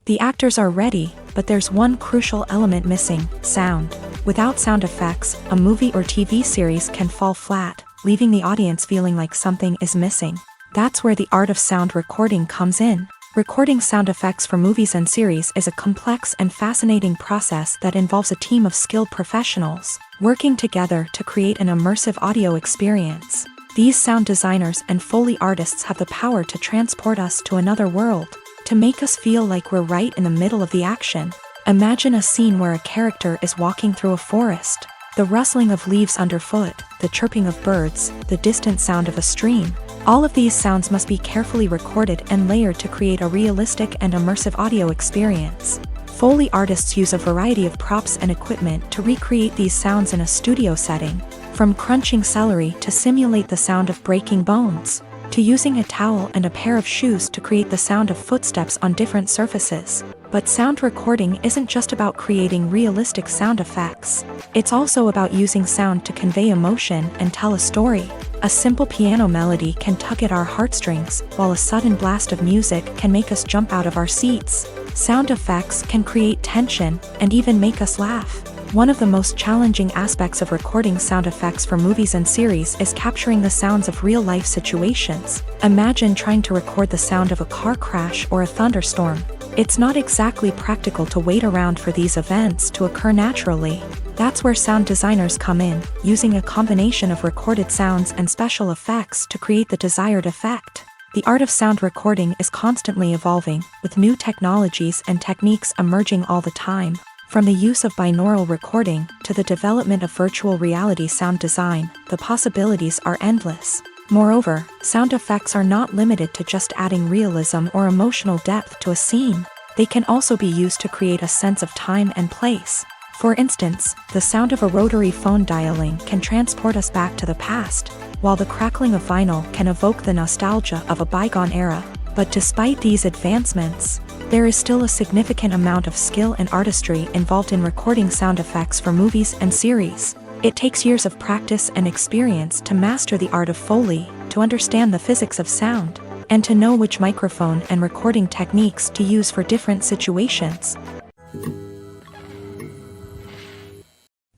The actors are ready, but there's one crucial element missing: sound. Without sound effects, a movie or TV series can fall flat, leaving the audience feeling like something is missing. That's where the art of sound recording comes in. Recording sound effects for movies and series is a complex and fascinating process that involves a team of skilled professionals working together to create an immersive audio experience. These sound designers and Foley artists have the power to transport us to another world, to make us feel like we're right in the middle of the action. Imagine a scene where a character is walking through a forest. The rustling of leaves underfoot, the chirping of birds, the distant sound of a stream. All of these sounds must be carefully recorded and layered to create a realistic and immersive audio experience. Foley artists use a variety of props and equipment to recreate these sounds in a studio setting, from crunching celery to simulate the sound of breaking bones, to using a towel and a pair of shoes to create the sound of footsteps on different surfaces. But sound recording isn't just about creating realistic sound effects. It's also about using sound to convey emotion and tell a story. A simple piano melody can tug at our heartstrings, while a sudden blast of music can make us jump out of our seats. Sound effects can create tension and even make us laugh. One of the most challenging aspects of recording sound effects for movies and series is capturing the sounds of real-life situations. Imagine trying to record the sound of a car crash or a thunderstorm. It's not exactly practical to wait around for these events to occur naturally. That's where sound designers come in, using a combination of recorded sounds and special effects to create the desired effect. The art of sound recording is constantly evolving, with new technologies and techniques emerging all the time. From the use of binaural recording to the development of virtual reality sound design, the possibilities are endless. Moreover, sound effects are not limited to just adding realism or emotional depth to a scene. They can also be used to create a sense of time and place. For instance, the sound of a rotary phone dialing can transport us back to the past, while the crackling of vinyl can evoke the nostalgia of a bygone era. But despite these advancements, there is still a significant amount of skill and artistry involved in recording sound effects for movies and series. It takes years of practice and experience to master the art of Foley, to understand the physics of sound, and to know which microphone and recording techniques to use for different situations.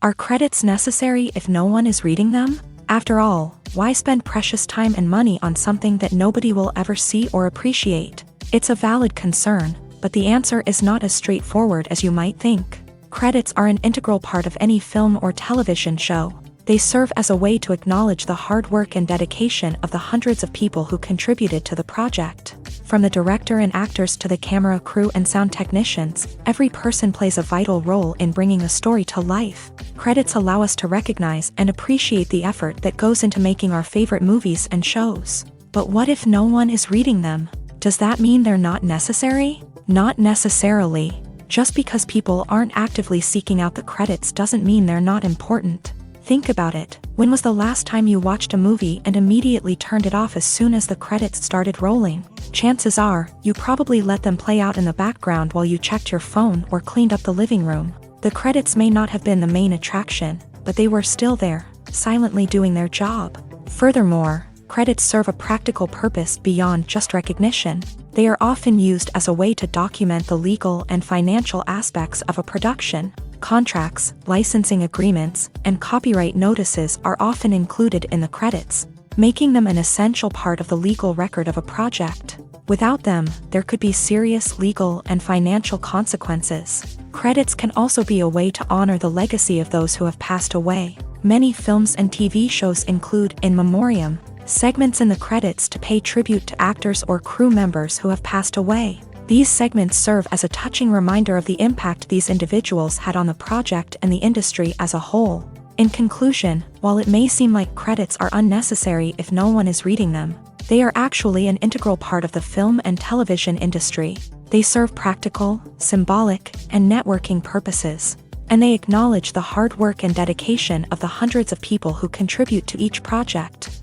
Are credits necessary if no one is reading them? After all, why spend precious time and money on something that nobody will ever see or appreciate? It's a valid concern, but the answer is not as straightforward as you might think. Credits are an integral part of any film or television show. They serve as a way to acknowledge the hard work and dedication of the hundreds of people who contributed to the project. From the director and actors to the camera crew and sound technicians, every person plays a vital role in bringing a story to life. Credits allow us to recognize and appreciate the effort that goes into making our favorite movies and shows. But what if no one is reading them? Does that mean they're not necessary? Not necessarily. Just because people aren't actively seeking out the credits doesn't mean they're not important. Think about it. When was the last time you watched a movie and immediately turned it off as soon as the credits started rolling? Chances are, you probably let them play out in the background while you checked your phone or cleaned up the living room. The credits may not have been the main attraction, but they were still there, silently doing their job. Furthermore, credits serve a practical purpose beyond just recognition. They are often used as a way to document the legal and financial aspects of a production. Contracts, licensing agreements, and copyright notices are often included in the credits, making them an essential part of the legal record of a project. Without them, there could be serious legal and financial consequences. Credits can also be a way to honor the legacy of those who have passed away. Many films and TV shows include in memoriam segments in the credits to pay tribute to actors or crew members who have passed away. These segments serve as a touching reminder of the impact these individuals had on the project and the industry as a whole. In conclusion, while it may seem like credits are unnecessary if no one is reading them, they are actually an integral part of the film and television industry. They serve practical, symbolic, and networking purposes, and they acknowledge the hard work and dedication of the hundreds of people who contribute to each project.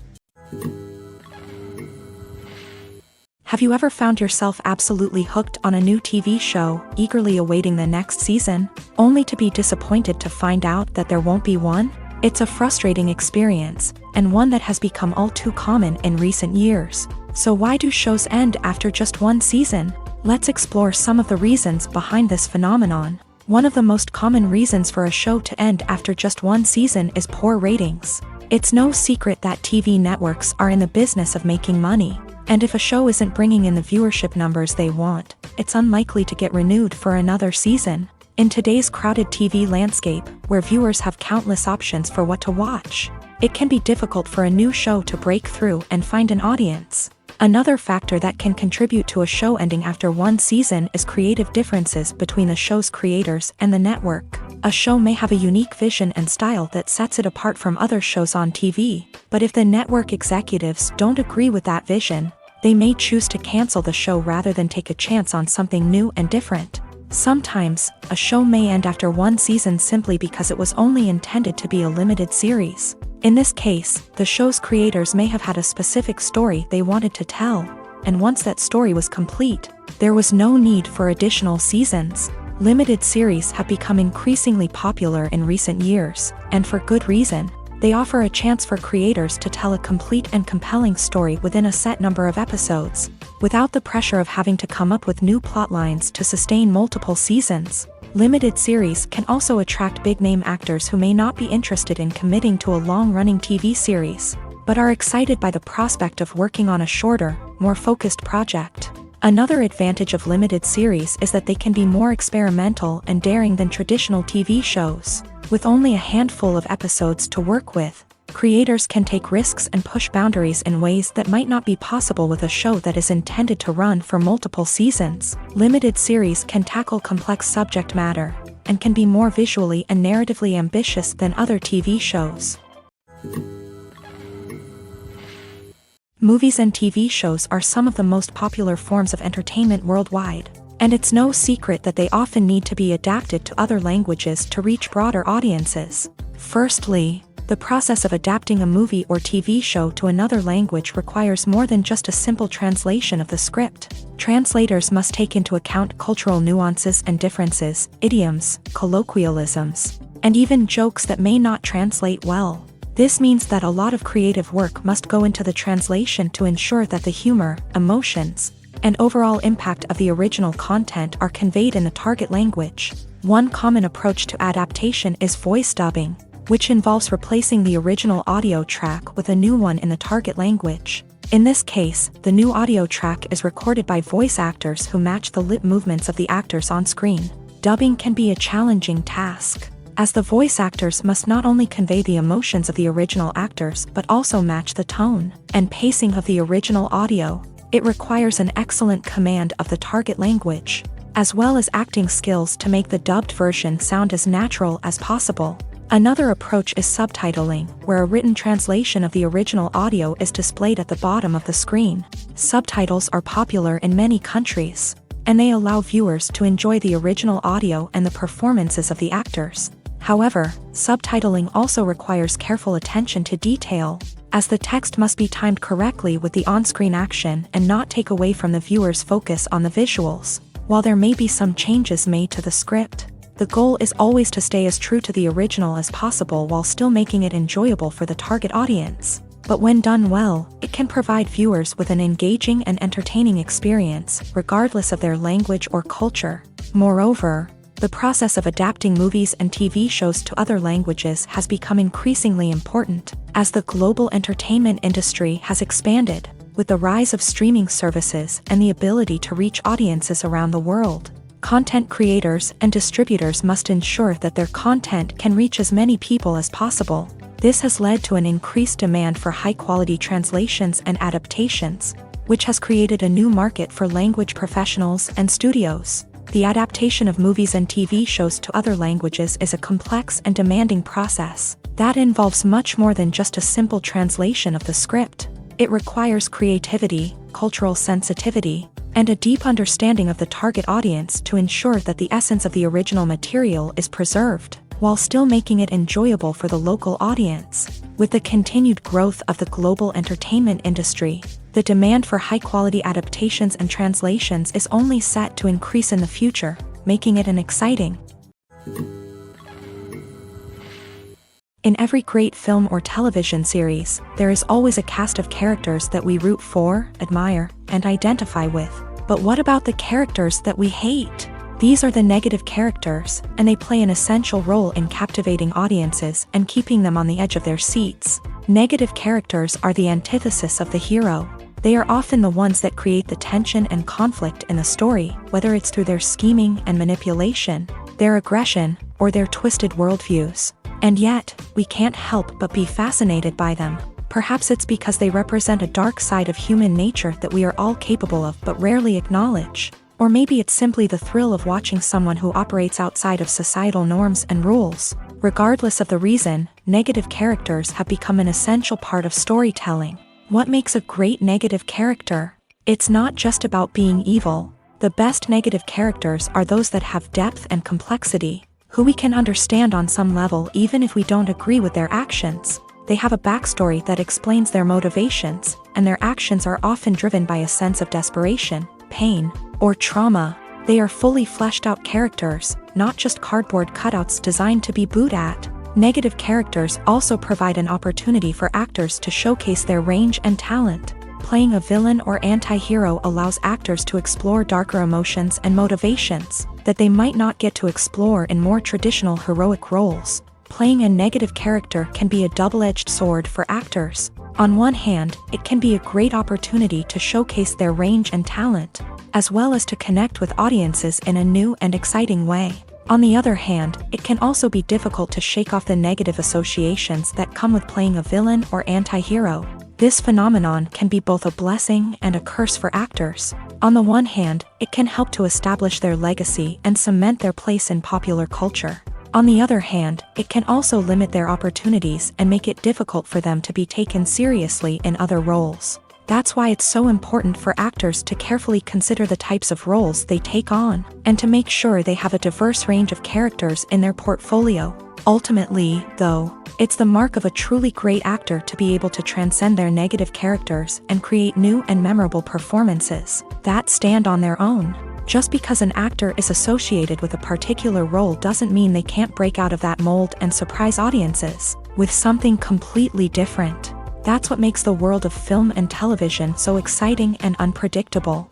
Have you ever found yourself absolutely hooked on a new TV show, eagerly awaiting the next season, only to be disappointed to find out that there won't be one? It's a frustrating experience, and one that has become all too common in recent years. So why do shows end after just one season? Let's explore some of the reasons behind this phenomenon. One of the most common reasons for a show to end after just one season is poor ratings. It's no secret that TV networks are in the business of making money. And if a show isn't bringing in the viewership numbers they want, it's unlikely to get renewed for another season. In today's crowded TV landscape, where viewers have countless options for what to watch, it can be difficult for a new show to break through and find an audience. Another factor that can contribute to a show ending after one season is creative differences between the show's creators and the network. A show may have a unique vision and style that sets it apart from other shows on TV, but if the network executives don't agree with that vision, they may choose to cancel the show rather than take a chance on something new and different. Sometimes, a show may end after one season simply because it was only intended to be a limited series. In this case, the show's creators may have had a specific story they wanted to tell, and once that story was complete, there was no need for additional seasons. Limited series have become increasingly popular in recent years, and for good reason. They offer a chance for creators to tell a complete and compelling story within a set number of episodes, without the pressure of having to come up with new plotlines to sustain multiple seasons. Limited series can also attract big-name actors who may not be interested in committing to a long-running TV series, but are excited by the prospect of working on a shorter, more focused project. Another advantage of limited series is that they can be more experimental and daring than traditional TV shows. With only a handful of episodes to work with, creators can take risks and push boundaries in ways that might not be possible with a show that is intended to run for multiple seasons. Limited series can tackle complex subject matter, and can be more visually and narratively ambitious than other TV shows. Movies and TV shows are some of the most popular forms of entertainment worldwide, and it's no secret that they often need to be adapted to other languages to reach broader audiences. Firstly, the process of adapting a movie or TV show to another language requires more than just a simple translation of the script. Translators must take into account cultural nuances and differences, idioms, colloquialisms, and even jokes that may not translate well. This means that a lot of creative work must go into the translation to ensure that the humor, emotions, and overall impact of the original content are conveyed in the target language. One common approach to adaptation is voice dubbing, which involves replacing the original audio track with a new one in the target language. In this case, the new audio track is recorded by voice actors who match the lip movements of the actors on screen. Dubbing can be a challenging task, as the voice actors must not only convey the emotions of the original actors but also match the tone and pacing of the original audio. It requires an excellent command of the target language, as well as acting skills to make the dubbed version sound as natural as possible. Another approach is subtitling, where a written translation of the original audio is displayed at the bottom of the screen. Subtitles are popular in many countries, and they allow viewers to enjoy the original audio and the performances of the actors. However, subtitling also requires careful attention to detail, as the text must be timed correctly with the on-screen action and not take away from the viewer's focus on the visuals. While there may be some changes made to the script, the goal is always to stay as true to the original as possible while still making it enjoyable for the target audience. But when done well, it can provide viewers with an engaging and entertaining experience, regardless of their language or culture. Moreover, the process of adapting movies and TV shows to other languages has become increasingly important, as the global entertainment industry has expanded, with the rise of streaming services and the ability to reach audiences around the world. Content creators and distributors must ensure that their content can reach as many people as possible. This has led to an increased demand for high-quality translations and adaptations, which has created a new market for language professionals and studios. The adaptation of movies and TV shows to other languages is a complex and demanding process that involves much more than just a simple translation of the script. It requires creativity, cultural sensitivity, and a deep understanding of the target audience to ensure that the essence of the original material is preserved, while still making it enjoyable for the local audience. With the continued growth of the global entertainment industry, the demand for high-quality adaptations and translations is only set to increase in the future, making it an exciting. In every great film or television series, there is always a cast of characters that we root for, admire, and identify with. But what about the characters that we hate? These are the negative characters, and they play an essential role in captivating audiences and keeping them on the edge of their seats. Negative characters are the antithesis of the hero. They are often the ones that create the tension and conflict in the story, whether it's through their scheming and manipulation, their aggression, or their twisted worldviews. And yet, we can't help but be fascinated by them. Perhaps it's because they represent a dark side of human nature that we are all capable of but rarely acknowledge. Or maybe it's simply the thrill of watching someone who operates outside of societal norms and rules. Regardless of the reason, negative characters have become an essential part of storytelling. What makes a great negative character? It's not just about being evil. The best negative characters are those that have depth and complexity, who we can understand on some level even if we don't agree with their actions. They have a backstory that explains their motivations, and their actions are often driven by a sense of desperation, pain, or trauma. They are fully fleshed out characters, not just cardboard cutouts designed to be booed at. Negative characters also provide an opportunity for actors to showcase their range and talent. Playing a villain or anti-hero allows actors to explore darker emotions and motivations that they might not get to explore in more traditional heroic roles. Playing a negative character can be a double-edged sword for actors. On one hand, it can be a great opportunity to showcase their range and talent, as well as to connect with audiences in a new and exciting way. On the other hand, it can also be difficult to shake off the negative associations that come with playing a villain or anti-hero. This phenomenon can be both a blessing and a curse for actors. On the one hand, it can help to establish their legacy and cement their place in popular culture. On the other hand, it can also limit their opportunities and make it difficult for them to be taken seriously in other roles. That's why it's so important for actors to carefully consider the types of roles they take on, and to make sure they have a diverse range of characters in their portfolio. Ultimately, though, it's the mark of a truly great actor to be able to transcend their negative characters and create new and memorable performances that stand on their own. Just because an actor is associated with a particular role doesn't mean they can't break out of that mold and surprise audiences with something completely different. That's what makes the world of film and television so exciting and unpredictable.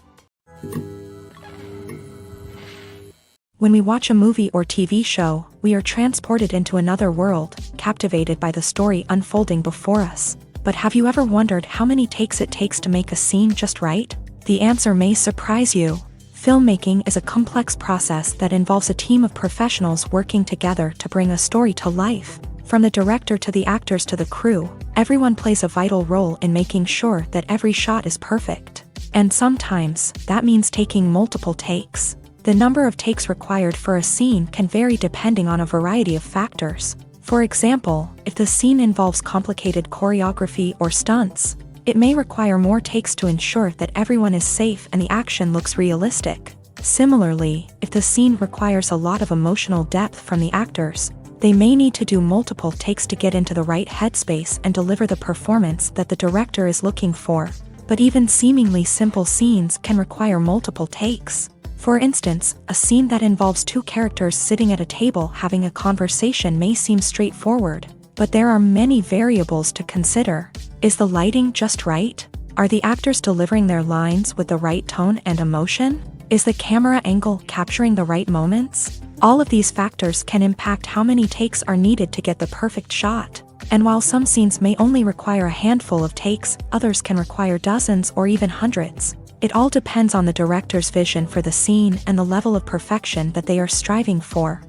When we watch a movie or TV show, we are transported into another world, captivated by the story unfolding before us. But have you ever wondered how many takes it takes to make a scene just right? The answer may surprise you. Filmmaking is a complex process that involves a team of professionals working together to bring a story to life. From the director to the actors to the crew, everyone plays a vital role in making sure that every shot is perfect. And sometimes, that means taking multiple takes. The number of takes required for a scene can vary depending on a variety of factors. For example, if the scene involves complicated choreography or stunts, it may require more takes to ensure that everyone is safe and the action looks realistic. Similarly, if the scene requires a lot of emotional depth from the actors, they may need to do multiple takes to get into the right headspace and deliver the performance that the director is looking for. But even seemingly simple scenes can require multiple takes. For instance, a scene that involves two characters sitting at a table having a conversation may seem straightforward, but there are many variables to consider. Is the lighting just right? Are the actors delivering their lines with the right tone and emotion? Is the camera angle capturing the right moments? All of these factors can impact how many takes are needed to get the perfect shot. And while some scenes may only require a handful of takes, others can require dozens or even hundreds. It all depends on the director's vision for the scene and the level of perfection that they are striving for.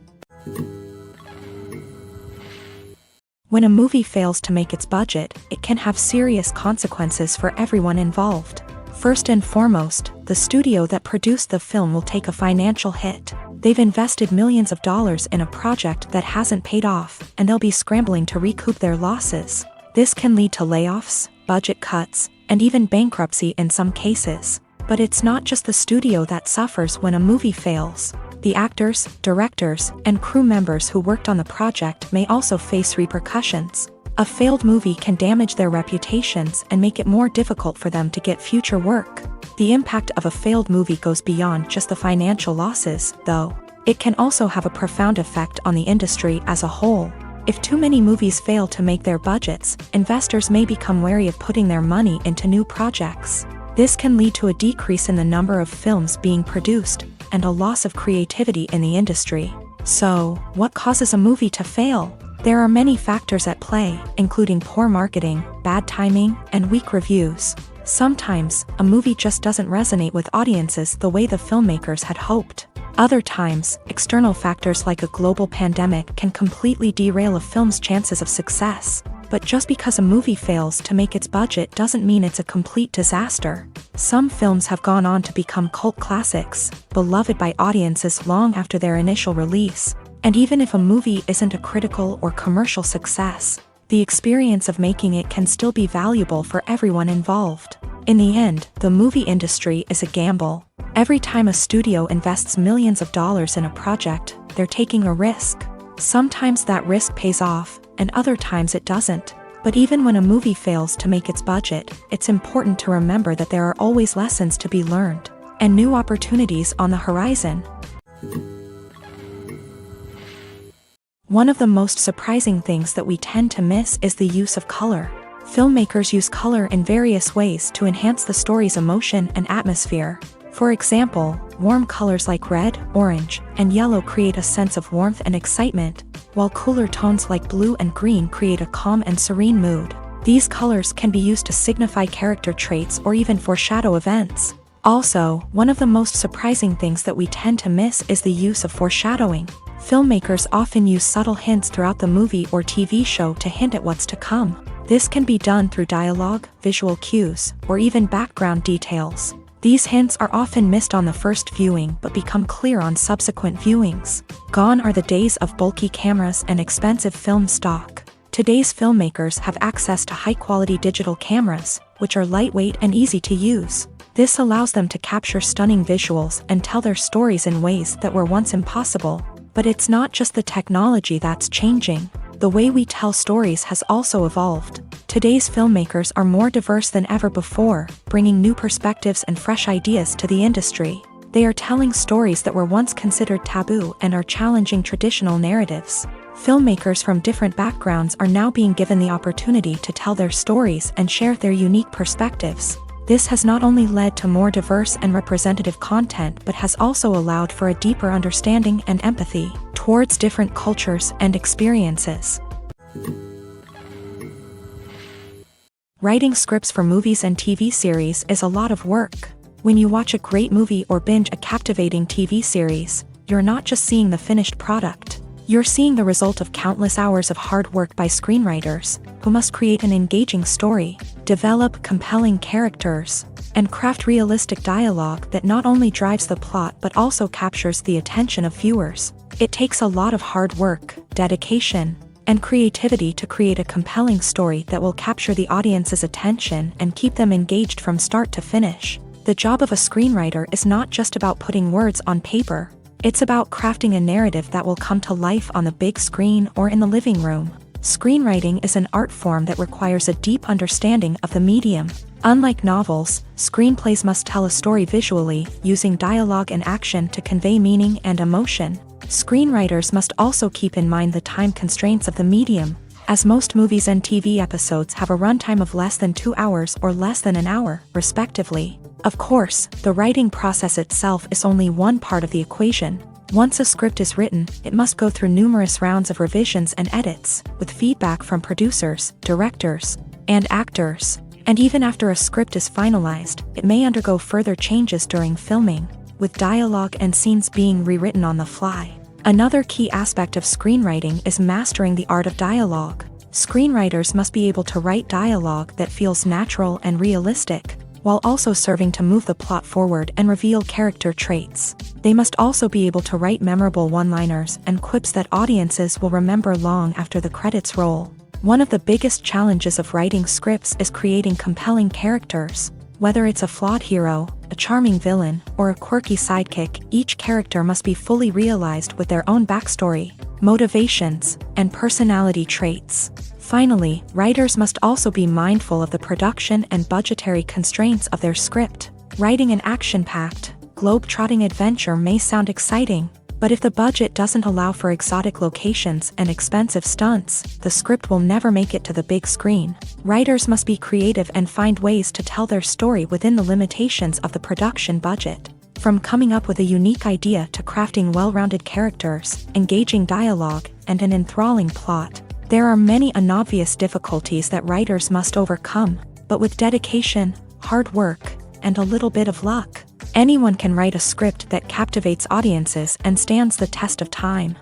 When a movie fails to make its budget, it can have serious consequences for everyone involved. First and foremost, the studio that produced the film will take a financial hit. They've invested millions of dollars in a project that hasn't paid off, and they'll be scrambling to recoup their losses. This can lead to layoffs, budget cuts, and even bankruptcy in some cases. But it's not just the studio that suffers when a movie fails. The actors, directors, and crew members who worked on the project may also face repercussions. A failed movie can damage their reputations and make it more difficult for them to get future work. The impact of a failed movie goes beyond just the financial losses, though. It can also have a profound effect on the industry as a whole. If too many movies fail to make their budgets, investors may become wary of putting their money into new projects. This can lead to a decrease in the number of films being produced, and a loss of creativity in the industry. So, what causes a movie to fail? There are many factors at play, including poor marketing, bad timing, and weak reviews. Sometimes, a movie just doesn't resonate with audiences the way the filmmakers had hoped. Other times, external factors like a global pandemic can completely derail a film's chances of success. But just because a movie fails to make its budget doesn't mean it's a complete disaster. Some films have gone on to become cult classics, beloved by audiences long after their initial release. And even if a movie isn't a critical or commercial success, the experience of making it can still be valuable for everyone involved. In the end, the movie industry is a gamble. Every time a studio invests millions of dollars in a project, they're taking a risk. Sometimes that risk pays off, and other times it doesn't. But even when a movie fails to make its budget, it's important to remember that there are always lessons to be learned, and new opportunities on the horizon. One of the most surprising things that we tend to miss is the use of color. Filmmakers use color in various ways to enhance the story's emotion and atmosphere. For example, warm colors like red, orange, and yellow create a sense of warmth and excitement, while cooler tones like blue and green create a calm and serene mood. These colors can be used to signify character traits or even foreshadow events. Also, one of the most surprising things that we tend to miss is the use of foreshadowing. Filmmakers often use subtle hints throughout the movie or TV show to hint at what's to come. This can be done through dialogue, visual cues, or even background details. These hints are often missed on the first viewing but become clear on subsequent viewings. Gone are the days of bulky cameras and expensive film stock. Today's filmmakers have access to high-quality digital cameras, which are lightweight and easy to use. This allows them to capture stunning visuals and tell their stories in ways that were once impossible. But it's not just the technology that's changing. The way we tell stories has also evolved. Today's filmmakers are more diverse than ever before, bringing new perspectives and fresh ideas to the industry. They are telling stories that were once considered taboo and are challenging traditional narratives. Filmmakers from different backgrounds are now being given the opportunity to tell their stories and share their unique perspectives. This has not only led to more diverse and representative content but has also allowed for a deeper understanding and empathy towards different cultures and experiences. Writing scripts for movies and TV series is a lot of work. When you watch a great movie or binge a captivating TV series, you're not just seeing the finished product. You're seeing the result of countless hours of hard work by screenwriters, who must create an engaging story, develop compelling characters, and craft realistic dialogue that not only drives the plot but also captures the attention of viewers. It takes a lot of hard work, dedication, and creativity to create a compelling story that will capture the audience's attention and keep them engaged from start to finish. The job of a screenwriter is not just about putting words on paper. It's about crafting a narrative that will come to life on the big screen or in the living room. Screenwriting is an art form that requires a deep understanding of the medium. Unlike novels, screenplays must tell a story visually, using dialogue and action to convey meaning and emotion. Screenwriters must also keep in mind the time constraints of the medium, as most movies and TV episodes have a runtime of less than 2 hours or less than an hour, respectively. Of course, the writing process itself is only one part of the equation. Once a script is written, it must go through numerous rounds of revisions and edits, with feedback from producers, directors, and actors. And even after a script is finalized, it may undergo further changes during filming, with dialogue and scenes being rewritten on the fly. Another key aspect of screenwriting is mastering the art of dialogue. Screenwriters must be able to write dialogue that feels natural and realistic, while also serving to move the plot forward and reveal character traits. They must also be able to write memorable one-liners and quips that audiences will remember long after the credits roll. One of the biggest challenges of writing scripts is creating compelling characters. Whether it's a flawed hero, a charming villain, or a quirky sidekick, each character must be fully realized with their own backstory, motivations, and personality traits. Finally, writers must also be mindful of the production and budgetary constraints of their script. Writing an action-packed, globe-trotting adventure may sound exciting, but if the budget doesn't allow for exotic locations and expensive stunts, the script will never make it to the big screen. Writers must be creative and find ways to tell their story within the limitations of the production budget. From coming up with a unique idea to crafting well-rounded characters, engaging dialogue, and an enthralling plot, there are many unobvious difficulties that writers must overcome, but with dedication, hard work, and a little bit of luck, anyone can write a script that captivates audiences and stands the test of time.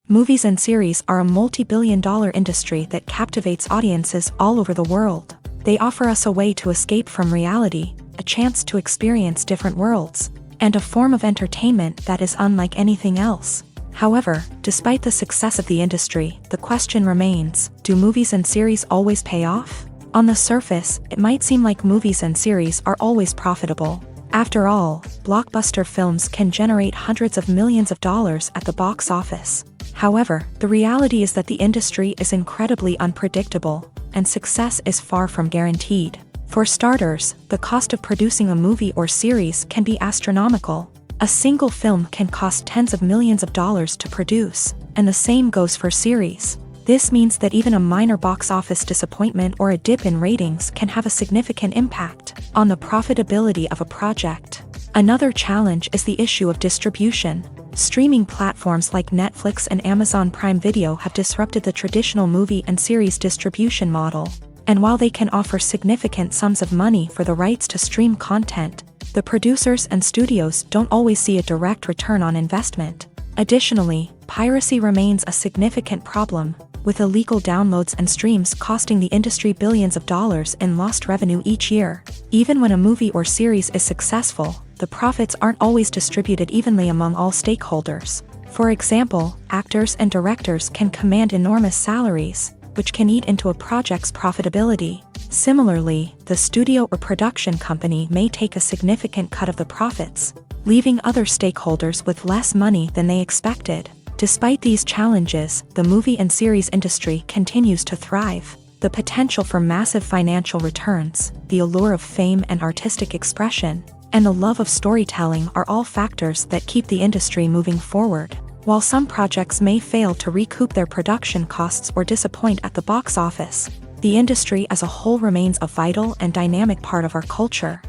Movies and series are a multi-billion-dollar industry that captivates audiences all over the world. They offer us a way to escape from reality, a chance to experience different worlds, and a form of entertainment that is unlike anything else. However, despite the success of the industry, the question remains, do movies and series always pay off? On the surface, it might seem like movies and series are always profitable. After all, blockbuster films can generate hundreds of millions of dollars at the box office. However, the reality is that the industry is incredibly unpredictable, and success is far from guaranteed. For starters, the cost of producing a movie or series can be astronomical. A single film can cost tens of millions of dollars to produce, and the same goes for series. This means that even a minor box office disappointment or a dip in ratings can have a significant impact on the profitability of a project. Another challenge is the issue of distribution. Streaming platforms like Netflix and Amazon Prime Video have disrupted the traditional movie and series distribution model. And while they can offer significant sums of money for the rights to stream content, the producers and studios don't always see a direct return on investment. Additionally, piracy remains a significant problem, with illegal downloads and streams costing the industry billions of dollars in lost revenue each year. Even when a movie or series is successful, the profits aren't always distributed evenly among all stakeholders. For example, actors and directors can command enormous salaries, which can eat into a project's profitability. Similarly, the studio or production company may take a significant cut of the profits, leaving other stakeholders with less money than they expected. Despite these challenges, the movie and series industry continues to thrive. The potential for massive financial returns, the allure of fame and artistic expression, and the love of storytelling are all factors that keep the industry moving forward. While some projects may fail to recoup their production costs or disappoint at the box office, the industry as a whole remains a vital and dynamic part of our culture.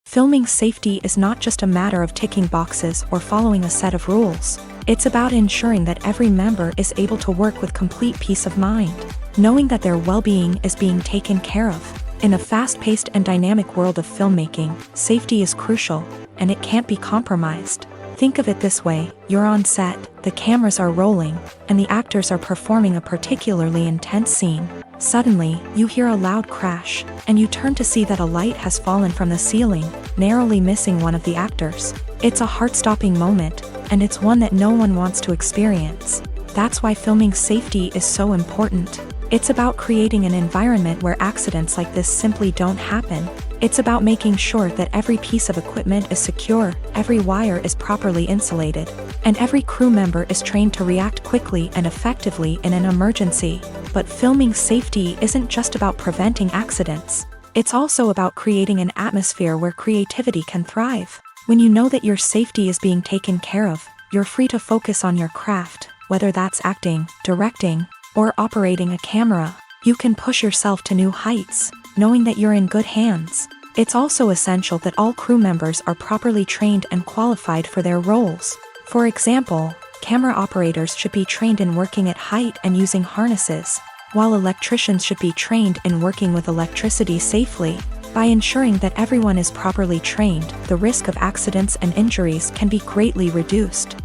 Filming safety is not just a matter of ticking boxes or following a set of rules. It's about ensuring that every member is able to work with complete peace of mind, knowing that their well-being is being taken care of. In a fast-paced and dynamic world of filmmaking, safety is crucial, and it can't be compromised. Think of it this way: you're on set, the cameras are rolling, and the actors are performing a particularly intense scene. Suddenly, you hear a loud crash, and you turn to see that a light has fallen from the ceiling, narrowly missing one of the actors. It's a heart-stopping moment, and it's one that no one wants to experience. That's why filming safety is so important. It's about creating an environment where accidents like this simply don't happen. It's about making sure that every piece of equipment is secure, every wire is properly insulated, and every crew member is trained to react quickly and effectively in an emergency. But filming safety isn't just about preventing accidents. It's also about creating an atmosphere where creativity can thrive. When you know that your safety is being taken care of, you're free to focus on your craft, whether that's acting, directing, or operating a camera. You can push yourself to new heights, knowing that you're in good hands. It's also essential that all crew members are properly trained and qualified for their roles. For example, camera operators should be trained in working at height and using harnesses, while electricians should be trained in working with electricity safely. By ensuring that everyone is properly trained, the risk of accidents and injuries can be greatly reduced.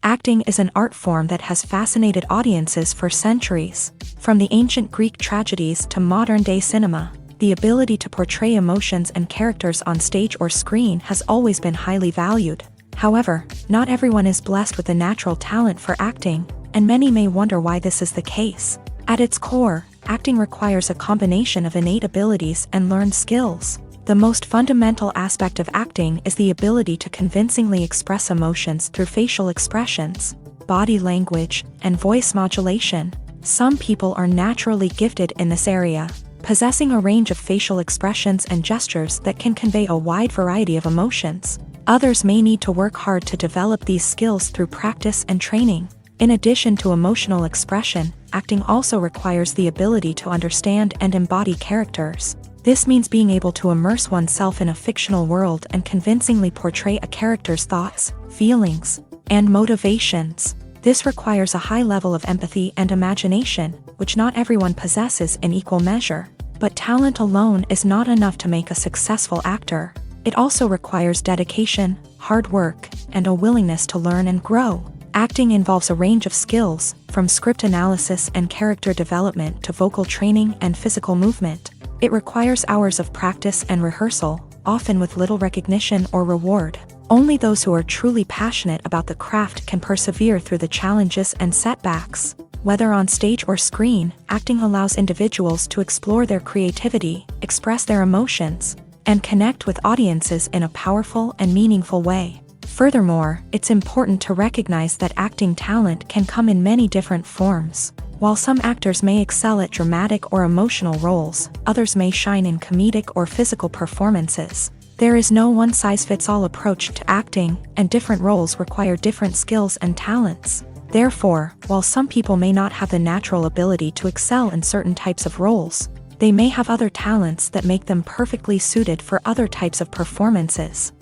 Acting is an art form that has fascinated audiences for centuries. From the ancient Greek tragedies to modern-day cinema, the ability to portray emotions and characters on stage or screen has always been highly valued. However, not everyone is blessed with a natural talent for acting, and many may wonder why this is the case. At its core, acting requires a combination of innate abilities and learned skills. The most fundamental aspect of acting is the ability to convincingly express emotions through facial expressions, body language, and voice modulation. Some people are naturally gifted in this area, possessing a range of facial expressions and gestures that can convey a wide variety of emotions. Others may need to work hard to develop these skills through practice and training. In addition to emotional expression, acting also requires the ability to understand and embody characters. This means being able to immerse oneself in a fictional world and convincingly portray a character's thoughts, feelings, and motivations. This requires a high level of empathy and imagination, which not everyone possesses in equal measure. But talent alone is not enough to make a successful actor. It also requires dedication, hard work, and a willingness to learn and grow. Acting involves a range of skills, from script analysis and character development to vocal training and physical movement. It requires hours of practice and rehearsal, often with little recognition or reward. Only those who are truly passionate about the craft can persevere through the challenges and setbacks. Whether on stage or screen, acting allows individuals to explore their creativity, express their emotions, and connect with audiences in a powerful and meaningful way. Furthermore, it's important to recognize that acting talent can come in many different forms. While some actors may excel at dramatic or emotional roles, others may shine in comedic or physical performances. There is no one-size-fits-all approach to acting, and different roles require different skills and talents. Therefore, while some people may not have the natural ability to excel in certain types of roles, they may have other talents that make them perfectly suited for other types of performances.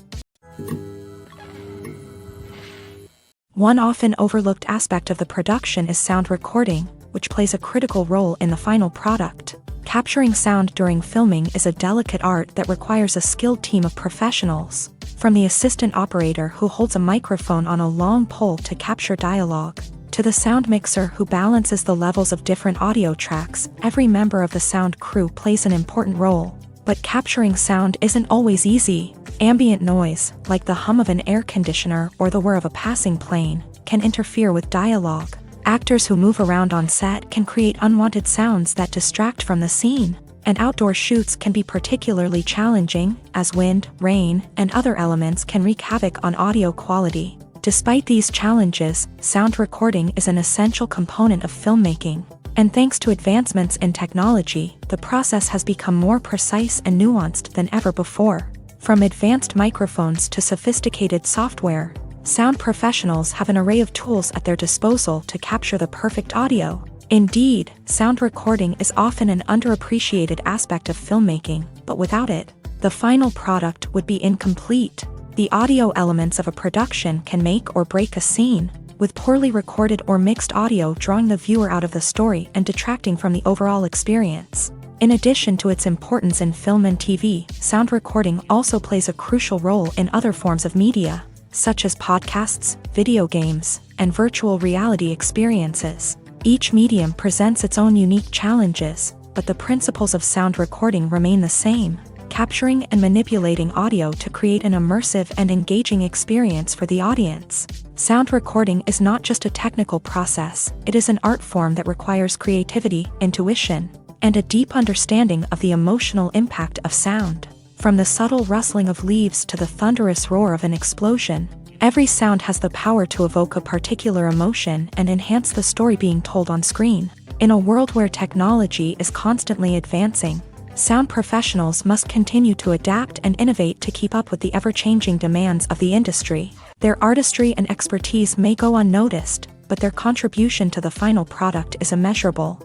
One often overlooked aspect of the production is sound recording, which plays a critical role in the final product. Capturing sound during filming is a delicate art that requires a skilled team of professionals. From the assistant operator who holds a microphone on a long pole to capture dialogue, to the sound mixer who balances the levels of different audio tracks, every member of the sound crew plays an important role. But capturing sound isn't always easy. Ambient noise, like the hum of an air conditioner or the whir of a passing plane, can interfere with dialogue. Actors who move around on set can create unwanted sounds that distract from the scene, and outdoor shoots can be particularly challenging, as wind, rain, and other elements can wreak havoc on audio quality. Despite these challenges, sound recording is an essential component of filmmaking, and thanks to advancements in technology, the process has become more precise and nuanced than ever before. From advanced microphones to sophisticated software, sound professionals have an array of tools at their disposal to capture the perfect audio. Indeed, sound recording is often an underappreciated aspect of filmmaking, but without it, the final product would be incomplete. The audio elements of a production can make or break a scene, with poorly recorded or mixed audio drawing the viewer out of the story and detracting from the overall experience. In addition to its importance in film and TV, sound recording also plays a crucial role in other forms of media, such as podcasts, video games, and virtual reality experiences. Each medium presents its own unique challenges, but the principles of sound recording remain the same, capturing and manipulating audio to create an immersive and engaging experience for the audience. Sound recording is not just a technical process, it is an art form that requires creativity, intuition, and a deep understanding of the emotional impact of sound. From the subtle rustling of leaves to the thunderous roar of an explosion, every sound has the power to evoke a particular emotion and enhance the story being told on screen. In a world where technology is constantly advancing, sound professionals must continue to adapt and innovate to keep up with the ever-changing demands of the industry. Their artistry and expertise may go unnoticed, but their contribution to the final product is immeasurable.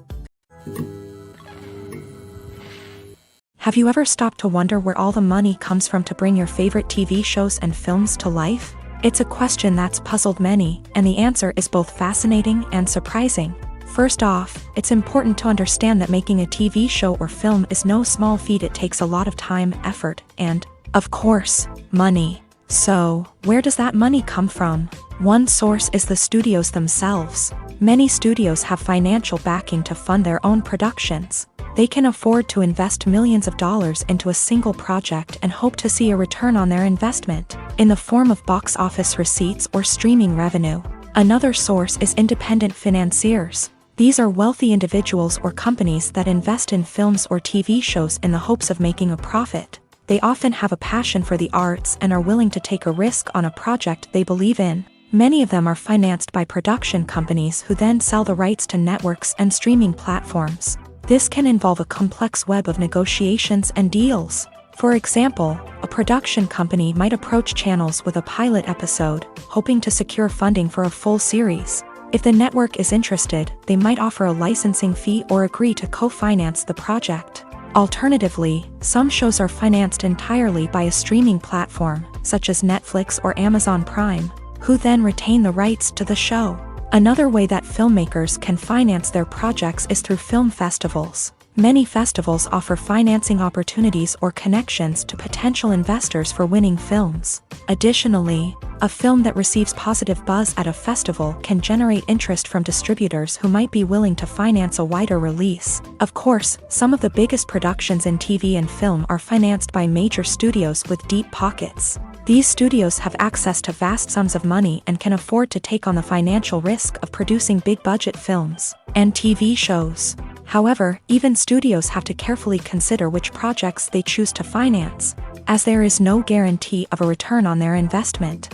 Have you ever stopped to wonder where all the money comes from to bring your favorite TV shows and films to life? It's a question that's puzzled many, and the answer is both fascinating and surprising. First off, it's important to understand that making a TV show or film is no small feat. It takes a lot of time, effort, and, of course, money. So, where does that money come from? One source is the studios themselves. Many studios have financial backing to fund their own productions. They can afford to invest millions of dollars into a single project and hope to see a return on their investment, in the form of box office receipts or streaming revenue. Another source is independent financiers. These are wealthy individuals or companies that invest in films or TV shows in the hopes of making a profit. They often have a passion for the arts and are willing to take a risk on a project they believe in. Many of them are financed by production companies who then sell the rights to networks and streaming platforms. This can involve a complex web of negotiations and deals. For example, a production company might approach channels with a pilot episode, hoping to secure funding for a full series. If the network is interested, they might offer a licensing fee or agree to co-finance the project. Alternatively, some shows are financed entirely by a streaming platform, such as Netflix or Amazon Prime, who then retain the rights to the show. Another way that filmmakers can finance their projects is through film festivals. Many festivals offer financing opportunities or connections to potential investors for winning films. Additionally, a film that receives positive buzz at a festival can generate interest from distributors who might be willing to finance a wider release. Of course, some of the biggest productions in TV and film are financed by major studios with deep pockets. These studios have access to vast sums of money and can afford to take on the financial risk of producing big-budget films and TV shows. However, even studios have to carefully consider which projects they choose to finance, as there is no guarantee of a return on their investment.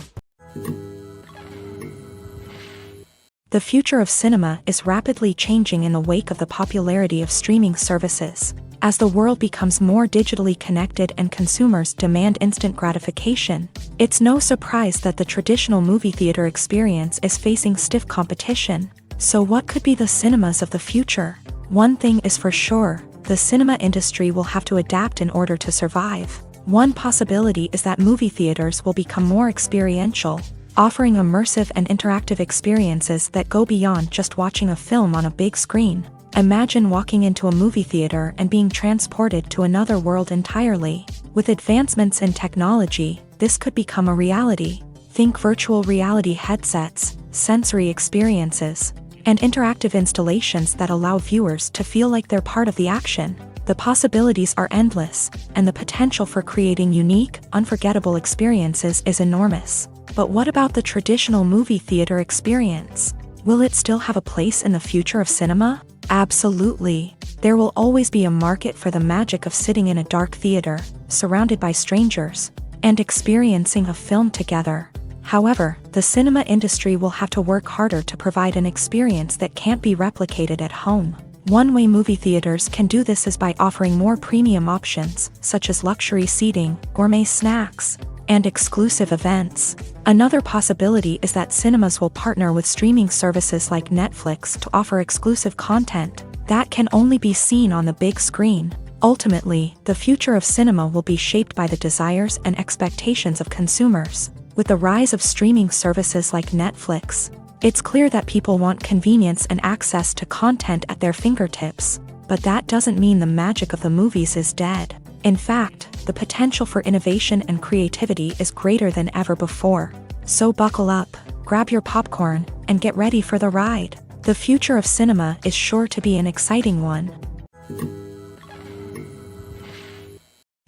The future of cinema is rapidly changing in the wake of the popularity of streaming services. As the world becomes more digitally connected and consumers demand instant gratification, it's no surprise that the traditional movie theater experience is facing stiff competition. So what could be the cinemas of the future? One thing is for sure, the cinema industry will have to adapt in order to survive. One possibility is that movie theaters will become more experiential, offering immersive and interactive experiences that go beyond just watching a film on a big screen. Imagine walking into a movie theater and being transported to another world entirely. With advancements in technology, this could become a reality. Think virtual reality headsets, sensory experiences, and interactive installations that allow viewers to feel like they're part of the action. The possibilities are endless, and the potential for creating unique, unforgettable experiences is enormous. But what about the traditional movie theater experience? Will it still have a place in the future of cinema? Absolutely. There will always be a market for the magic of sitting in a dark theater, surrounded by strangers, and experiencing a film together. However, the cinema industry will have to work harder to provide an experience that can't be replicated at home. One way movie theaters can do this is by offering more premium options, such as luxury seating, gourmet snacks, and exclusive events. Another possibility is that cinemas will partner with streaming services like Netflix to offer exclusive content that can only be seen on the big screen. Ultimately, the future of cinema will be shaped by the desires and expectations of consumers. With the rise of streaming services like Netflix, it's clear that people want convenience and access to content at their fingertips. But that doesn't mean the magic of the movies is dead. In fact, the potential for innovation and creativity is greater than ever before. So buckle up, grab your popcorn, and get ready for the ride. The future of cinema is sure to be an exciting one.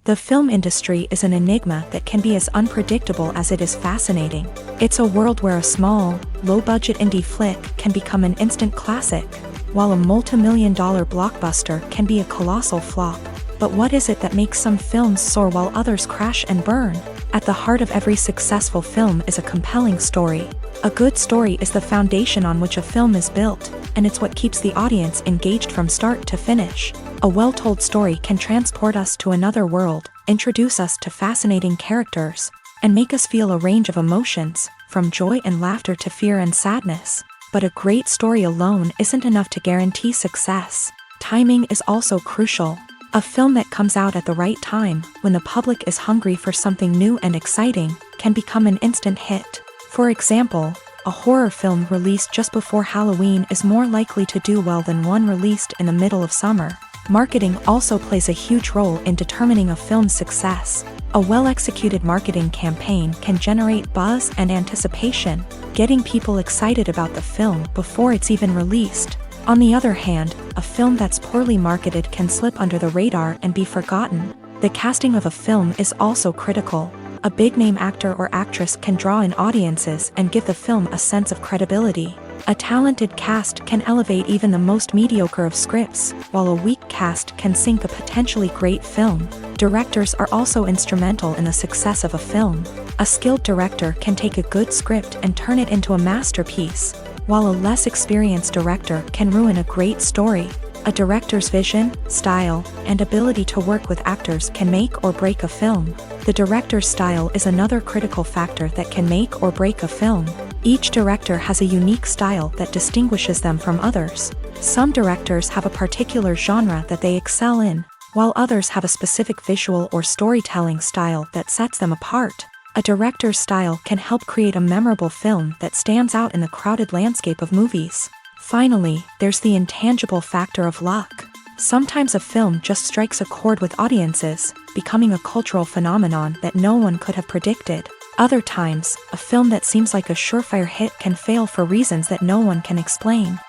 The film industry is an enigma that can be as unpredictable as it is fascinating. It's a world where a small, low-budget indie flick can become an instant classic, while a multi-million-dollar blockbuster can be a colossal flop. But what is it that makes some films soar while others crash and burn? At the heart of every successful film is a compelling story. A good story is the foundation on which a film is built, and it's what keeps the audience engaged from start to finish. A well-told story can transport us to another world, introduce us to fascinating characters, and make us feel a range of emotions, from joy and laughter to fear and sadness. But a great story alone isn't enough to guarantee success. Timing is also crucial. A film that comes out at the right time, when the public is hungry for something new and exciting, can become an instant hit. For example, a horror film released just before Halloween is more likely to do well than one released in the middle of summer. Marketing also plays a huge role in determining a film's success. A well-executed marketing campaign can generate buzz and anticipation, getting people excited about the film before it's even released. On the other hand, a film that's poorly marketed can slip under the radar and be forgotten. The casting of a film is also critical. A big-name actor or actress can draw in audiences and give the film a sense of credibility. A talented cast can elevate even the most mediocre of scripts, while a weak cast can sink a potentially great film. Directors are also instrumental in the success of a film. A skilled director can take a good script and turn it into a masterpiece, while a less experienced director can ruin a great story. A director's vision, style, and ability to work with actors can make or break a film. The director's style is another critical factor that can make or break a film. Each director has a unique style that distinguishes them from others. Some directors have a particular genre that they excel in, while others have a specific visual or storytelling style that sets them apart. A director's style can help create a memorable film that stands out in the crowded landscape of movies. Finally, there's the intangible factor of luck. Sometimes a film just strikes a chord with audiences, becoming a cultural phenomenon that no one could have predicted. Other times, a film that seems like a surefire hit can fail for reasons that no one can explain.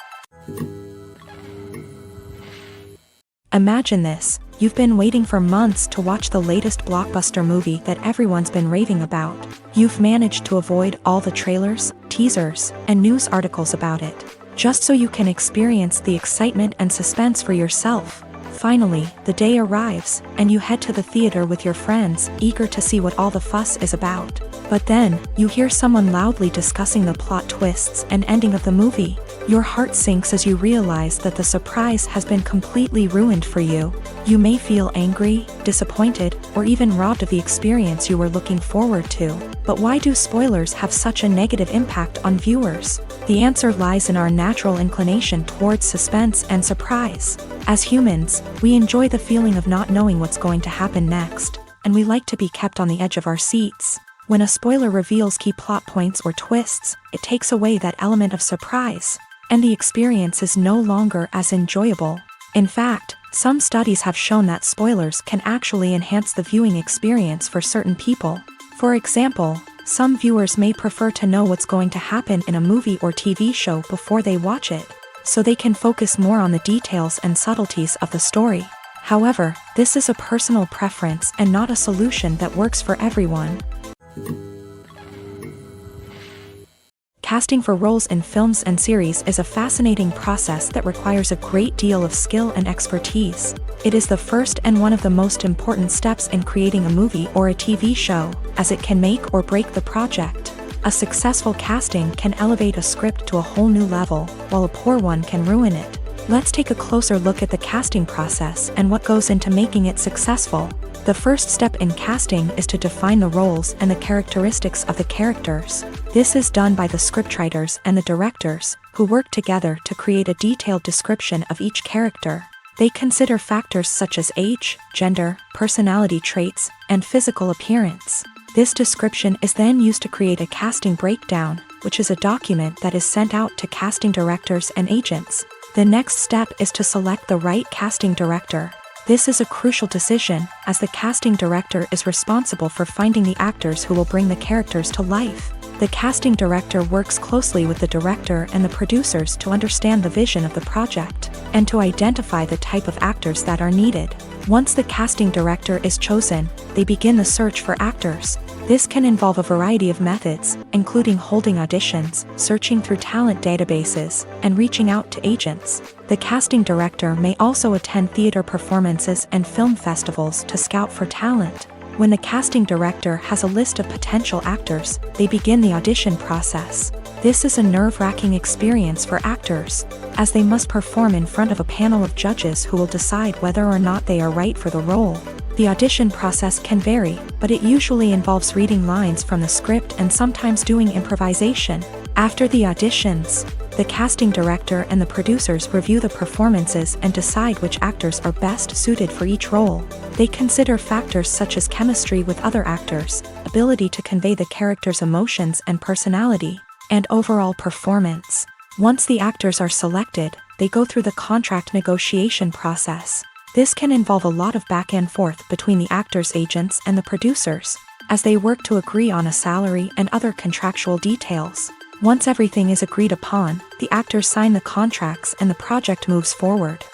Imagine this. You've been waiting for months to watch the latest blockbuster movie that everyone's been raving about. You've managed to avoid all the trailers, teasers, and news articles about it, just so you can experience the excitement and suspense for yourself. Finally, the day arrives, and you head to the theater with your friends, eager to see what all the fuss is about. But then, you hear someone loudly discussing the plot twists and ending of the movie. Your heart sinks as you realize that the surprise has been completely ruined for you. You may feel angry, disappointed, or even robbed of the experience you were looking forward to. But why do spoilers have such a negative impact on viewers? The answer lies in our natural inclination towards suspense and surprise. As humans, we enjoy the feeling of not knowing what's going to happen next, and we like to be kept on the edge of our seats. When a spoiler reveals key plot points or twists, it takes away that element of surprise, and the experience is no longer as enjoyable. In fact, some studies have shown that spoilers can actually enhance the viewing experience for certain people. For example, some viewers may prefer to know what's going to happen in a movie or TV show before they watch it, so they can focus more on the details and subtleties of the story. However, this is a personal preference and not a solution that works for everyone. Casting for roles in films and series is a fascinating process that requires a great deal of skill and expertise. It is the first and one of the most important steps in creating a movie or a TV show, as it can make or break the project. A successful casting can elevate a script to a whole new level, while a poor one can ruin it. Let's take a closer look at the casting process and what goes into making it successful. The first step in casting is to define the roles and the characteristics of the characters. This is done by the scriptwriters and the directors, who work together to create a detailed description of each character. They consider factors such as age, gender, personality traits, and physical appearance. This description is then used to create a casting breakdown, which is a document that is sent out to casting directors and agents. The next step is to select the right casting director. This is a crucial decision, as the casting director is responsible for finding the actors who will bring the characters to life. The casting director works closely with the director and the producers to understand the vision of the project, and to identify the type of actors that are needed. Once the casting director is chosen, they begin the search for actors. This can involve a variety of methods, including holding auditions, searching through talent databases, and reaching out to agents. The casting director may also attend theater performances and film festivals to scout for talent. When the casting director has a list of potential actors, they begin the audition process. This is a nerve-wracking experience for actors, as they must perform in front of a panel of judges who will decide whether or not they are right for the role. The audition process can vary, but it usually involves reading lines from the script and sometimes doing improvisation. After the auditions, the casting director and the producers review the performances and decide which actors are best suited for each role. They consider factors such as chemistry with other actors, ability to convey the character's emotions and personality, and overall performance. Once the actors are selected, they go through the contract negotiation process. This can involve a lot of back and forth between the actors' agents and the producers, as they work to agree on a salary and other contractual details. Once everything is agreed upon, the actors sign the contracts and the project moves forward.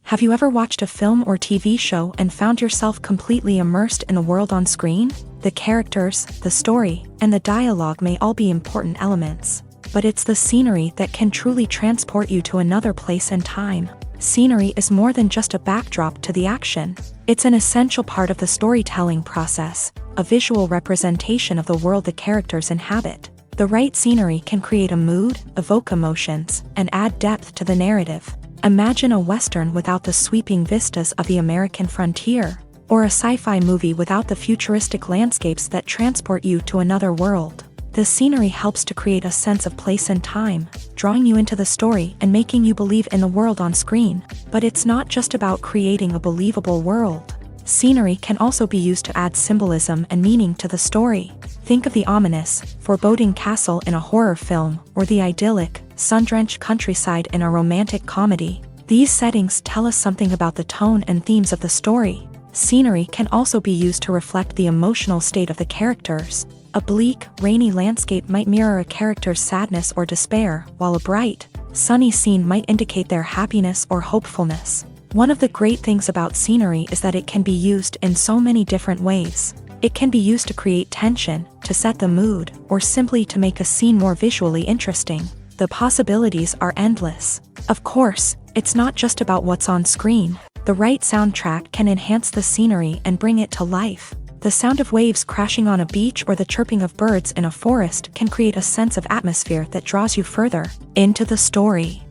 Have you ever watched a film or TV show and found yourself completely immersed in the world on screen? The characters, the story, and the dialogue may all be important elements, but it's the scenery that can truly transport you to another place and time. Scenery is more than just a backdrop to the action. It's an essential part of the storytelling process, a visual representation of the world the characters inhabit. The right scenery can create a mood, evoke emotions, and add depth to the narrative. Imagine a Western without the sweeping vistas of the American frontier, or a sci-fi movie without the futuristic landscapes that transport you to another world. The scenery helps to create a sense of place and time, drawing you into the story and making you believe in the world on screen. But it's not just about creating a believable world. Scenery can also be used to add symbolism and meaning to the story. Think of the ominous, foreboding castle in a horror film, or the idyllic, sun-drenched countryside in a romantic comedy. These settings tell us something about the tone and themes of the story. Scenery can also be used to reflect the emotional state of the characters. A bleak, rainy landscape might mirror a character's sadness or despair, while a bright, sunny scene might indicate their happiness or hopefulness. One of the great things about scenery is that it can be used in so many different ways. It can be used to create tension, to set the mood, or simply to make a scene more visually interesting. The possibilities are endless. Of course, it's not just about what's on screen. The right soundtrack can enhance the scenery and bring it to life. The sound of waves crashing on a beach or the chirping of birds in a forest can create a sense of atmosphere that draws you further into the story.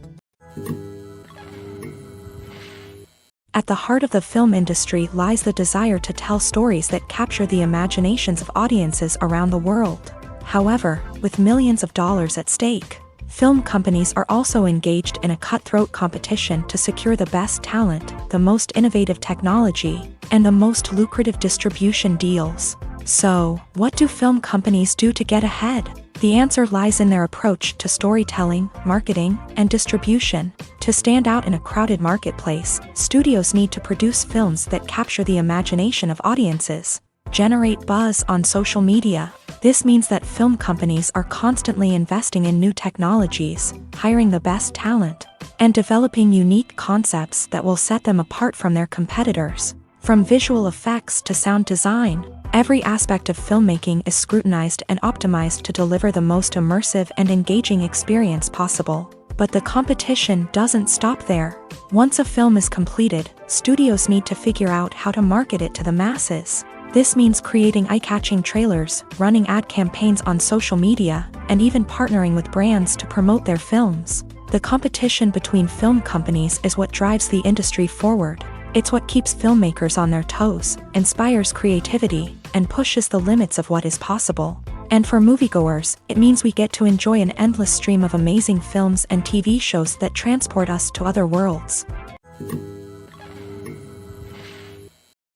At the heart of the film industry lies the desire to tell stories that capture the imaginations of audiences around the world. However, with millions of dollars at stake, film companies are also engaged in a cutthroat competition to secure the best talent, the most innovative technology, and the most lucrative distribution deals. So, what do film companies do to get ahead? The answer lies in their approach to storytelling, marketing, and distribution. To stand out in a crowded marketplace, studios need to produce films that capture the imagination of audiences, generate buzz on social media. This means that film companies are constantly investing in new technologies, hiring the best talent, and developing unique concepts that will set them apart from their competitors. From visual effects to sound design, every aspect of filmmaking is scrutinized and optimized to deliver the most immersive and engaging experience possible. But the competition doesn't stop there. Once a film is completed, studios need to figure out how to market it to the masses. This means creating eye-catching trailers, running ad campaigns on social media, and even partnering with brands to promote their films. The competition between film companies is what drives the industry forward. It's what keeps filmmakers on their toes, inspires creativity, and pushes the limits of what is possible. And for moviegoers, it means we get to enjoy an endless stream of amazing films and TV shows that transport us to other worlds.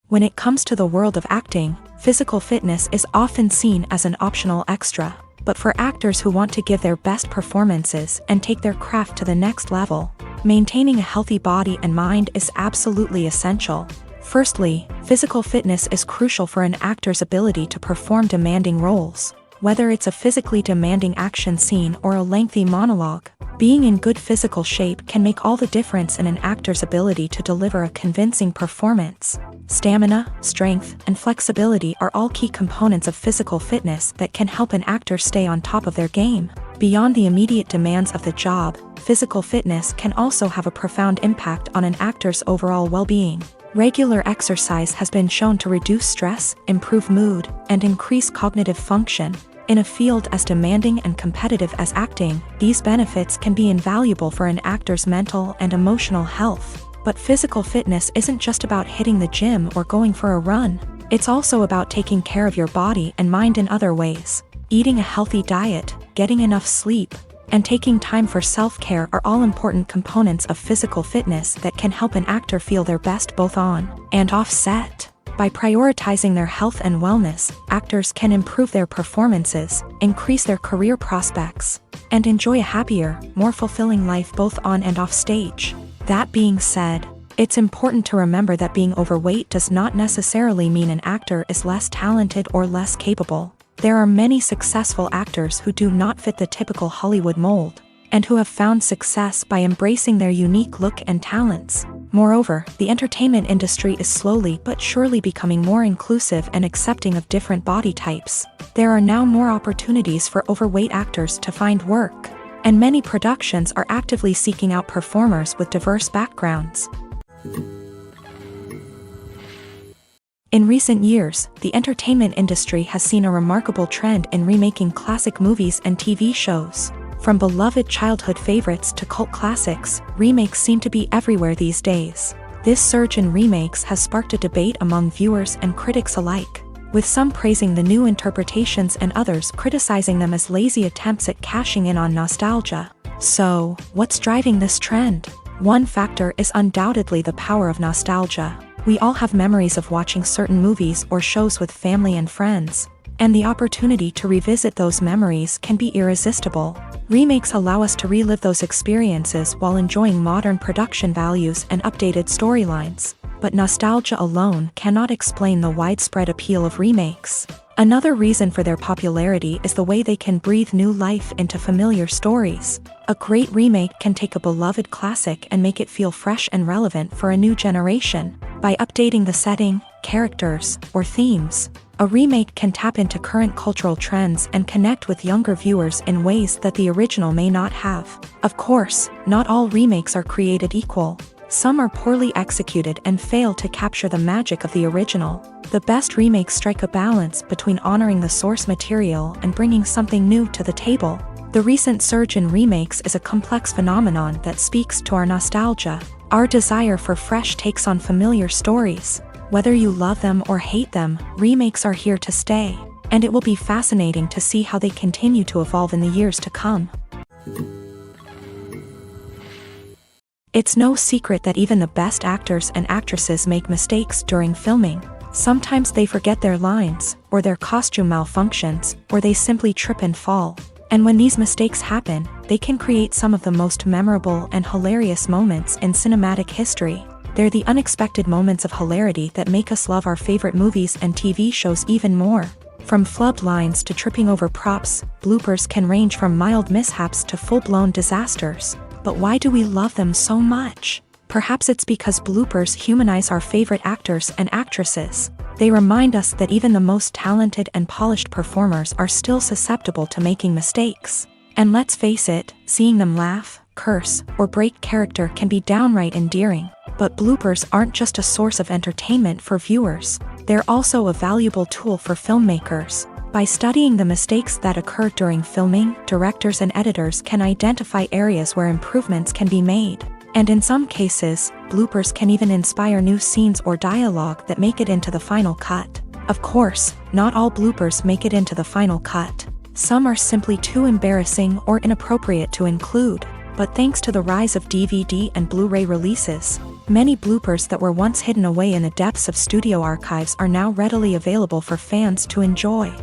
When it comes to the world of acting, physical fitness is often seen as an optional extra. But for actors who want to give their best performances and take their craft to the next level, maintaining a healthy body and mind is absolutely essential. Firstly, physical fitness is crucial for an actor's ability to perform demanding roles. Whether it's a physically demanding action scene or a lengthy monologue, being in good physical shape can make all the difference in an actor's ability to deliver a convincing performance. Stamina, strength, and flexibility are all key components of physical fitness that can help an actor stay on top of their game. Beyond the immediate demands of the job, physical fitness can also have a profound impact on an actor's overall well-being. Regular exercise has been shown to reduce stress, improve mood, and increase cognitive function. In a field as demanding and competitive as acting, these benefits can be invaluable for an actor's mental and emotional health. But physical fitness isn't just about hitting the gym or going for a run. It's also about taking care of your body and mind in other ways. Eating a healthy diet, getting enough sleep, and taking time for self-care are all important components of physical fitness that can help an actor feel their best both on and off set. By prioritizing their health and wellness, actors can improve their performances, increase their career prospects, and enjoy a happier, more fulfilling life both on and off stage. That being said, it's important to remember that being overweight does not necessarily mean an actor is less talented or less capable. There are many successful actors who do not fit the typical Hollywood mold, and who have found success by embracing their unique look and talents. Moreover, the entertainment industry is slowly but surely becoming more inclusive and accepting of different body types. There are now more opportunities for overweight actors to find work, and many productions are actively seeking out performers with diverse backgrounds. In recent years, the entertainment industry has seen a remarkable trend in remaking classic movies and TV shows. From beloved childhood favorites to cult classics, remakes seem to be everywhere these days. This surge in remakes has sparked a debate among viewers and critics alike, with some praising the new interpretations and others criticizing them as lazy attempts at cashing in on nostalgia. So, what's driving this trend? One factor is undoubtedly the power of nostalgia. We all have memories of watching certain movies or shows with family and friends, and the opportunity to revisit those memories can be irresistible. Remakes allow us to relive those experiences while enjoying modern production values and updated storylines. But nostalgia alone cannot explain the widespread appeal of remakes. Another reason for their popularity is the way they can breathe new life into familiar stories. A great remake can take a beloved classic and make it feel fresh and relevant for a new generation. By updating the setting, characters, or themes, a remake can tap into current cultural trends and connect with younger viewers in ways that the original may not have. Of course, not all remakes are created equal. Some are poorly executed and fail to capture the magic of the original. The best remakes strike a balance between honoring the source material and bringing something new to the table. The recent surge in remakes is a complex phenomenon that speaks to our nostalgia, our desire for fresh takes on familiar stories. Whether you love them or hate them, remakes are here to stay, and it will be fascinating to see how they continue to evolve in the years to come. It's no secret that even the best actors and actresses make mistakes during filming. Sometimes they forget their lines, or their costume malfunctions, or they simply trip and fall. And when these mistakes happen, they can create some of the most memorable and hilarious moments in cinematic history. They're the unexpected moments of hilarity that make us love our favorite movies and TV shows even more. From flubbed lines to tripping over props, bloopers can range from mild mishaps to full-blown disasters. But why do we love them so much? Perhaps it's because bloopers humanize our favorite actors and actresses. They remind us that even the most talented and polished performers are still susceptible to making mistakes. And let's face it, seeing them laugh, curse, or break character can be downright endearing. But bloopers aren't just a source of entertainment for viewers. They're also a valuable tool for filmmakers. By studying the mistakes that occur during filming, directors and editors can identify areas where improvements can be made. And in some cases, bloopers can even inspire new scenes or dialogue that make it into the final cut. Of course, not all bloopers make it into the final cut. Some are simply too embarrassing or inappropriate to include. But thanks to the rise of DVD and Blu-ray releases, many bloopers that were once hidden away in the depths of studio archives are now readily available for fans to enjoy.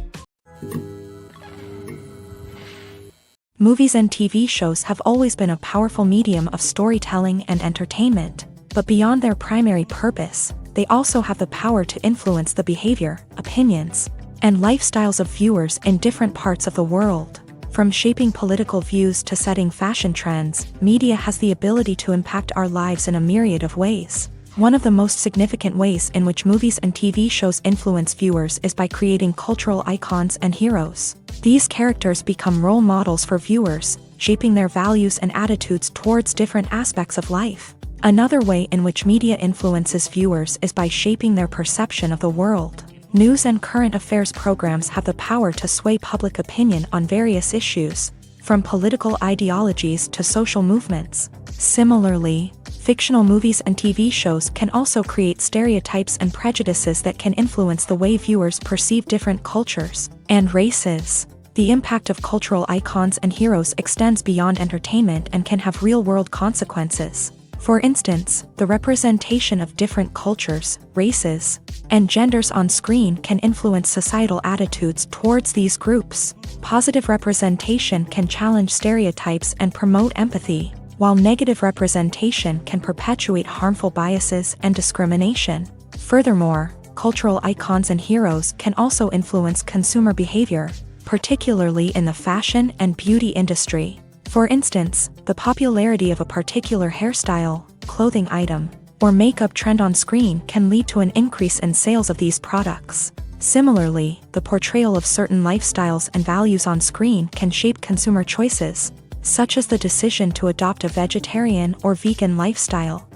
Movies and TV shows have always been a powerful medium of storytelling and entertainment, but beyond their primary purpose, they also have the power to influence the behavior, opinions, and lifestyles of viewers in different parts of the world. From shaping political views to setting fashion trends, media has the ability to impact our lives in a myriad of ways. One of the most significant ways in which movies and TV shows influence viewers is by creating cultural icons and heroes. These characters become role models for viewers, shaping their values and attitudes towards different aspects of life. Another way in which media influences viewers is by shaping their perception of the world. News and current affairs programs have the power to sway public opinion on various issues, from political ideologies to social movements. Similarly, fictional movies and TV shows can also create stereotypes and prejudices that can influence the way viewers perceive different cultures and races. The impact of cultural icons and heroes extends beyond entertainment and can have real-world consequences. For instance, the representation of different cultures, races, and genders on screen can influence societal attitudes towards these groups. Positive representation can challenge stereotypes and promote empathy, while negative representation can perpetuate harmful biases and discrimination. Furthermore, cultural icons and heroes can also influence consumer behavior, particularly in the fashion and beauty industry. For instance, the popularity of a particular hairstyle, clothing item, or makeup trend on screen can lead to an increase in sales of these products. Similarly, the portrayal of certain lifestyles and values on screen can shape consumer choices, such as the decision to adopt a vegetarian or vegan lifestyle.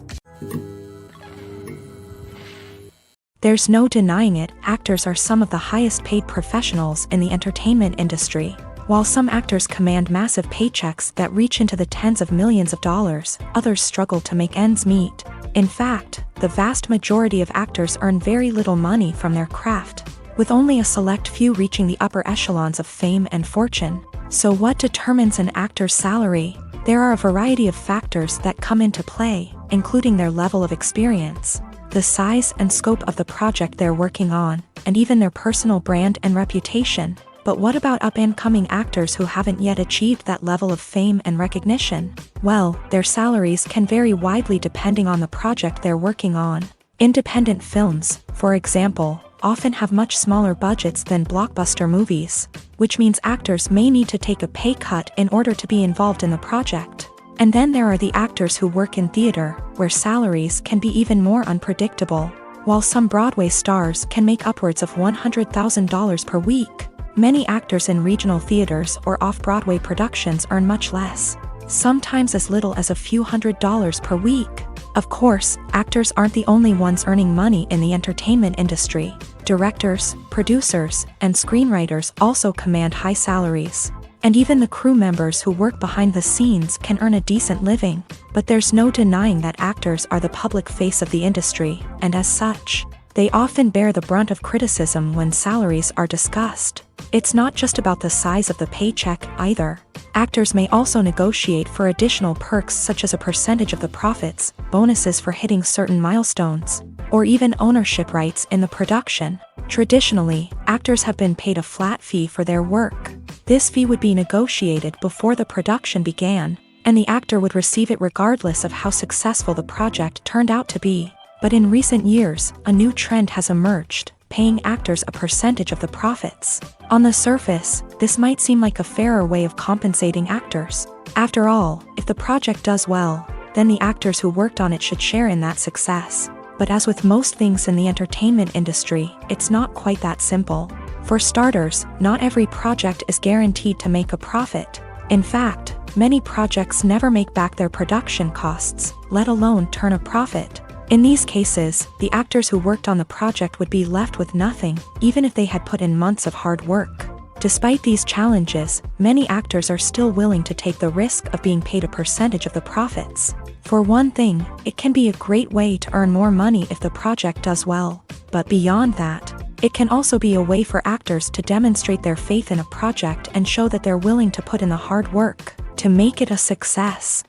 There's no denying it, actors are some of the highest paid professionals in the entertainment industry. While some actors command massive paychecks that reach into the tens of millions of dollars, others struggle to make ends meet. In fact, the vast majority of actors earn very little money from their craft, with only a select few reaching the upper echelons of fame and fortune. So what determines an actor's salary? There are a variety of factors that come into play, including their level of experience, the size and scope of the project they're working on, and even their personal brand and reputation. But what about up-and-coming actors who haven't yet achieved that level of fame and recognition? Well, their salaries can vary widely depending on the project they're working on. Independent films, for example, often have much smaller budgets than blockbuster movies, which means actors may need to take a pay cut in order to be involved in the project. And then there are the actors who work in theater, where salaries can be even more unpredictable. While some Broadway stars can make upwards of $100,000 per week, many actors in regional theaters or off-Broadway productions earn much less, sometimes as little as a few $100s per week. Of course, actors aren't the only ones earning money in the entertainment industry. Directors, producers, and screenwriters also command high salaries. And even the crew members who work behind the scenes can earn a decent living. But there's no denying that actors are the public face of the industry, and as such, they often bear the brunt of criticism when salaries are discussed. It's not just about the size of the paycheck, either. Actors may also negotiate for additional perks such as a percentage of the profits, bonuses for hitting certain milestones, or even ownership rights in the production. Traditionally, actors have been paid a flat fee for their work. This fee would be negotiated before the production began, and the actor would receive it regardless of how successful the project turned out to be. But in recent years, a new trend has emerged, paying actors a percentage of the profits. On the surface, this might seem like a fairer way of compensating actors. After all, if the project does well, then the actors who worked on it should share in that success. But as with most things in the entertainment industry, it's not quite that simple. For starters, not every project is guaranteed to make a profit. In fact, many projects never make back their production costs, let alone turn a profit. In these cases, the actors who worked on the project would be left with nothing, even if they had put in months of hard work. Despite these challenges, many actors are still willing to take the risk of being paid a percentage of the profits. For one thing, it can be a great way to earn more money if the project does well. But beyond that, It can also be a way for actors to demonstrate their faith in a project and show that they're willing to put in the hard work to make it a success.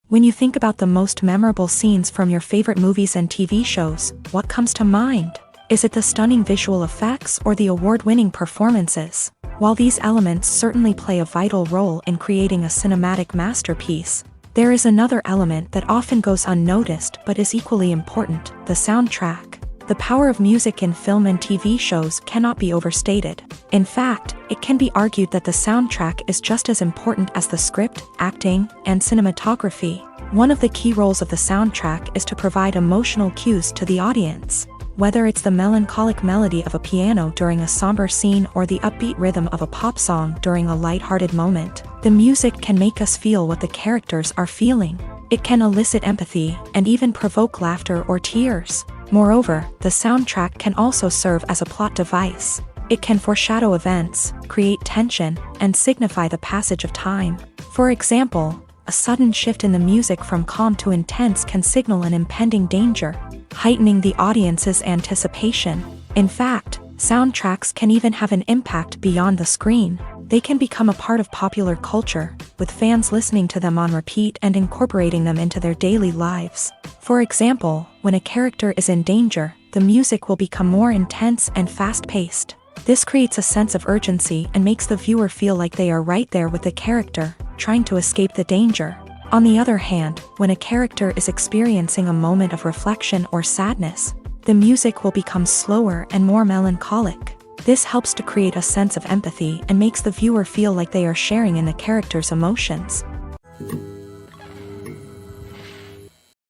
When you think about the most memorable scenes from your favorite movies and TV shows, what comes to mind? Is it the stunning visual effects or the award-winning performances? While these elements certainly play a vital role in creating a cinematic masterpiece, there is another element that often goes unnoticed but is equally important: the soundtrack. The power of music in film and TV shows cannot be overstated. In fact, it can be argued that the soundtrack is just as important as the script, acting, and cinematography. One of the key roles of the soundtrack is to provide emotional cues to the audience. Whether it's the melancholic melody of a piano during a somber scene or the upbeat rhythm of a pop song during a lighthearted moment, the music can make us feel what the characters are feeling. It can elicit empathy and even provoke laughter or tears. Moreover, the soundtrack can also serve as a plot device. It can foreshadow events, create tension, and signify the passage of time. For example, a sudden shift in the music from calm to intense can signal an impending danger, heightening the audience's anticipation. In fact, soundtracks can even have an impact beyond the screen. They can become a part of popular culture, with fans listening to them on repeat and incorporating them into their daily lives. For example, when a character is in danger, the music will become more intense and fast-paced. This creates a sense of urgency and makes the viewer feel like they are right there with the character, trying to escape the danger. On the other hand, when a character is experiencing a moment of reflection or sadness, the music will become slower and more melancholic. This helps to create a sense of empathy and makes the viewer feel like they are sharing in the character's emotions.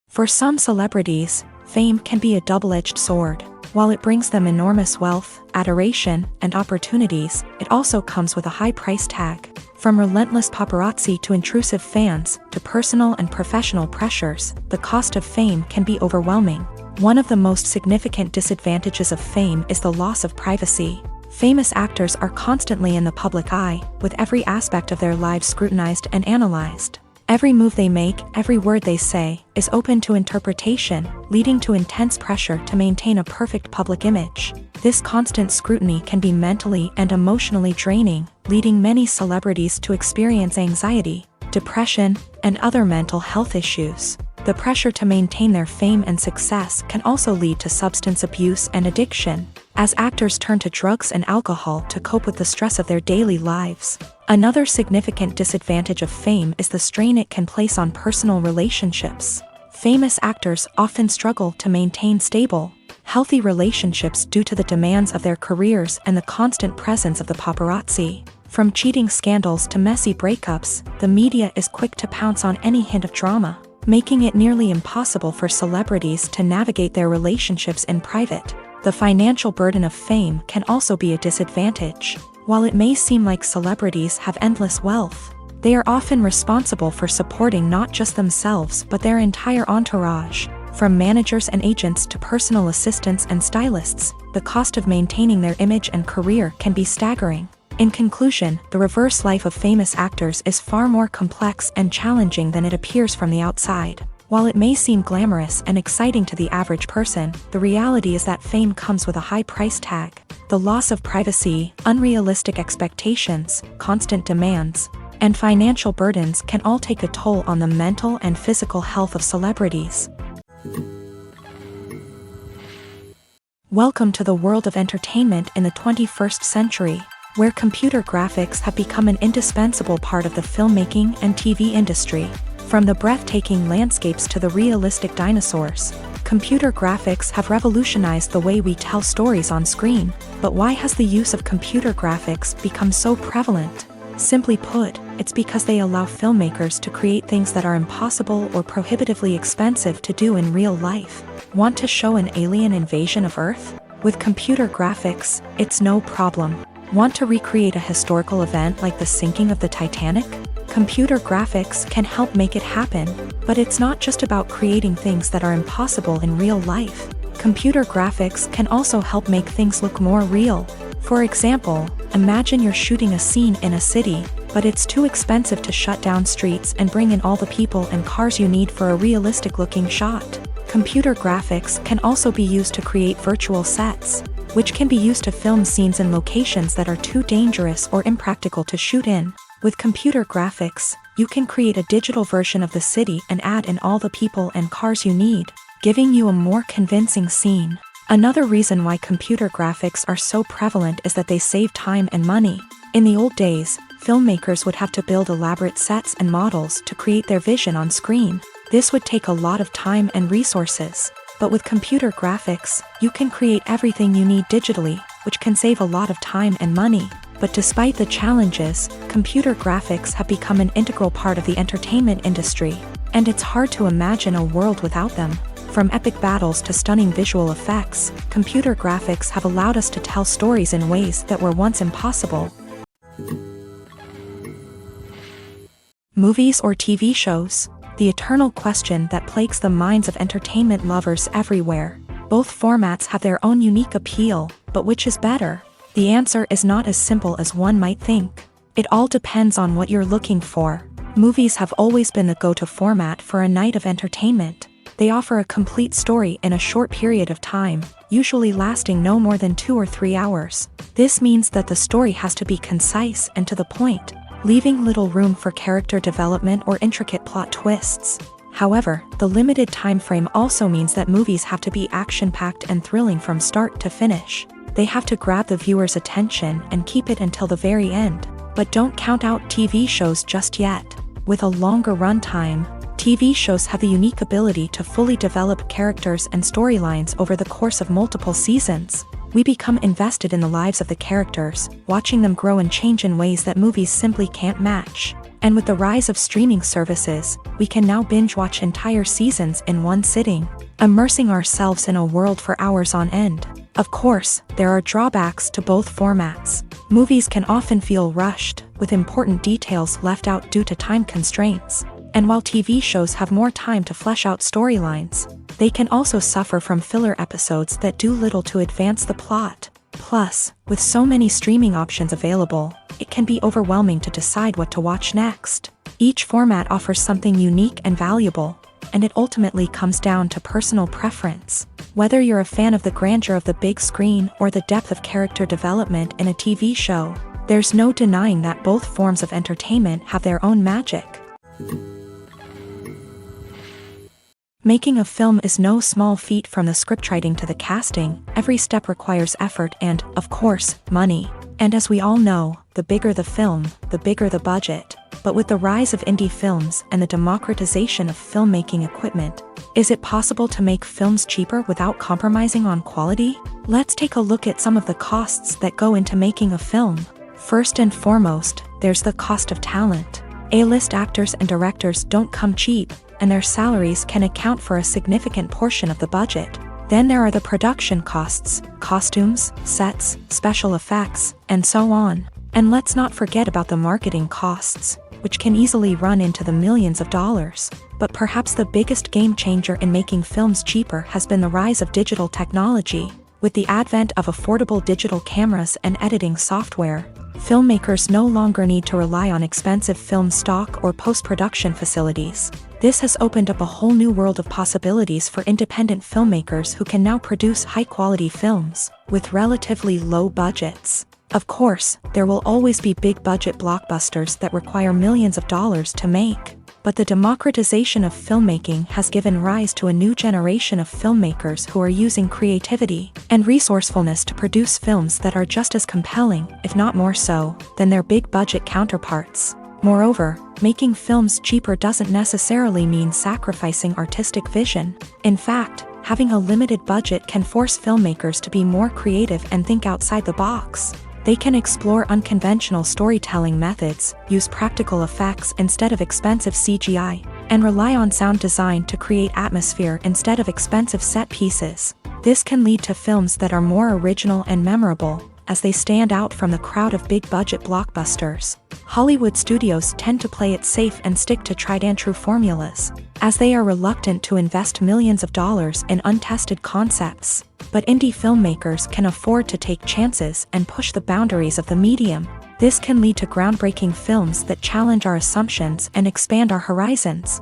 For some celebrities, fame can be a double-edged sword. While it brings them enormous wealth, adoration, and opportunities, it also comes with a high price tag. From relentless paparazzi to intrusive fans, to personal and professional pressures, the cost of fame can be overwhelming. One of the most significant disadvantages of fame is the loss of privacy. Famous actors are constantly in the public eye, with every aspect of their lives scrutinized and analyzed. Every move they make, every word they say, is open to interpretation, leading to intense pressure to maintain a perfect public image. This constant scrutiny can be mentally and emotionally draining, leading many celebrities to experience anxiety, depression, and other mental health issues. The pressure to maintain their fame and success can also lead to substance abuse and addiction, as actors turn to drugs and alcohol to cope with the stress of their daily lives. Another significant disadvantage of fame is the strain it can place on personal relationships. Famous actors often struggle to maintain stable, healthy relationships due to the demands of their careers and the constant presence of the paparazzi. From cheating scandals to messy breakups, the media is quick to pounce on any hint of drama, making it nearly impossible for celebrities to navigate their relationships in private. The financial burden of fame can also be a disadvantage. While it may seem like celebrities have endless wealth, they are often responsible for supporting not just themselves but their entire entourage. From managers and agents to personal assistants and stylists, the cost of maintaining their image and career can be staggering. In conclusion, the reverse life of famous actors is far more complex and challenging than it appears from the outside. While it may seem glamorous and exciting to the average person, the reality is that fame comes with a high price tag. The loss of privacy, unrealistic expectations, constant demands, and financial burdens can all take a toll on the mental and physical health of celebrities. Welcome to the world of entertainment in the 21st century, where computer graphics have become an indispensable part of the filmmaking and TV industry. From the breathtaking landscapes to the realistic dinosaurs, computer graphics have revolutionized the way we tell stories on screen. But why has the use of computer graphics become so prevalent? Simply put, it's because they allow filmmakers to create things that are impossible or prohibitively expensive to do in real life. Want to show an alien invasion of Earth? With computer graphics, it's no problem. Want to recreate a historical event like the sinking of the Titanic? Computer graphics can help make it happen, but it's not just about creating things that are impossible in real life. Computer graphics can also help make things look more real. For example, imagine you're shooting a scene in a city, but it's too expensive to shut down streets and bring in all the people and cars you need for a realistic-looking shot. Computer graphics can also be used to create virtual sets, which can be used to film scenes in locations that are too dangerous or impractical to shoot in. With computer graphics, you can create a digital version of the city and add in all the people and cars you need, giving you a more convincing scene. Another reason why computer graphics are so prevalent is that they save time and money. In the old days, filmmakers would have to build elaborate sets and models to create their vision on screen. This would take a lot of time and resources. But with computer graphics, you can create everything you need digitally, which can save a lot of time and money. But despite the challenges, computer graphics have become an integral part of the entertainment industry, and it's hard to imagine a world without them. From epic battles to stunning visual effects, computer graphics have allowed us to tell stories in ways that were once impossible. Movies or TV shows? The eternal question that plagues the minds of entertainment lovers everywhere. Both formats have their own unique appeal, but which is better? The answer is not as simple as one might think. It all depends on what you're looking for. Movies have always been the go-to format for a night of entertainment. They offer a complete story in a short period of time, usually lasting no more than 2 or 3 hours. This means that the story has to be concise and to the point, leaving little room for character development or intricate plot twists. However, the limited time frame also means that movies have to be action-packed and thrilling from start to finish. They have to grab the viewer's attention and keep it until the very end. But don't count out TV shows just yet. With a longer runtime, TV shows have the unique ability to fully develop characters and storylines over the course of multiple seasons. We become invested in the lives of the characters, watching them grow and change in ways that movies simply can't match. And with the rise of streaming services, we can now binge-watch entire seasons in one sitting, immersing ourselves in a world for hours on end. Of course, there are drawbacks to both formats. Movies can often feel rushed, with important details left out due to time constraints. And while TV shows have more time to flesh out storylines, they can also suffer from filler episodes that do little to advance the plot. Plus, with so many streaming options available, it can be overwhelming to decide what to watch next. Each format offers something unique and valuable, and it ultimately comes down to personal preference. Whether you're a fan of the grandeur of the big screen or the depth of character development in a TV show, there's no denying that both forms of entertainment have their own magic. Making a film is no small feat. From the scriptwriting to the casting, every step requires effort and, of course, money. And as we all know, the bigger the film, the bigger the budget. But with the rise of indie films and the democratization of filmmaking equipment, is it possible to make films cheaper without compromising on quality? Let's take a look at some of the costs that go into making a film. First and foremost, there's the cost of talent. A-list actors and directors don't come cheap, and their salaries can account for a significant portion of the budget. Then there are the production costs, costumes, sets, special effects, and so on. And let's not forget about the marketing costs, which can easily run into the millions of dollars. But perhaps the biggest game changer in making films cheaper has been the rise of digital technology. With the advent of affordable digital cameras and editing software, filmmakers no longer need to rely on expensive film stock or post-production facilities. This has opened up a whole new world of possibilities for independent filmmakers who can now produce high-quality films with relatively low budgets. Of course, there will always be big-budget blockbusters that require millions of dollars to make. But the democratization of filmmaking has given rise to a new generation of filmmakers who are using creativity and resourcefulness to produce films that are just as compelling, if not more so, than their big-budget counterparts. Moreover, making films cheaper doesn't necessarily mean sacrificing artistic vision. In fact, having a limited budget can force filmmakers to be more creative and think outside the box. They can explore unconventional storytelling methods, use practical effects instead of expensive CGI, and rely on sound design to create atmosphere instead of expensive set pieces. This can lead to films that are more original and memorable, as they stand out from the crowd of big-budget blockbusters. Hollywood studios tend to play it safe and stick to tried-and-true formulas, as they are reluctant to invest millions of dollars in untested concepts. But indie filmmakers can afford to take chances and push the boundaries of the medium. This can lead to groundbreaking films that challenge our assumptions and expand our horizons.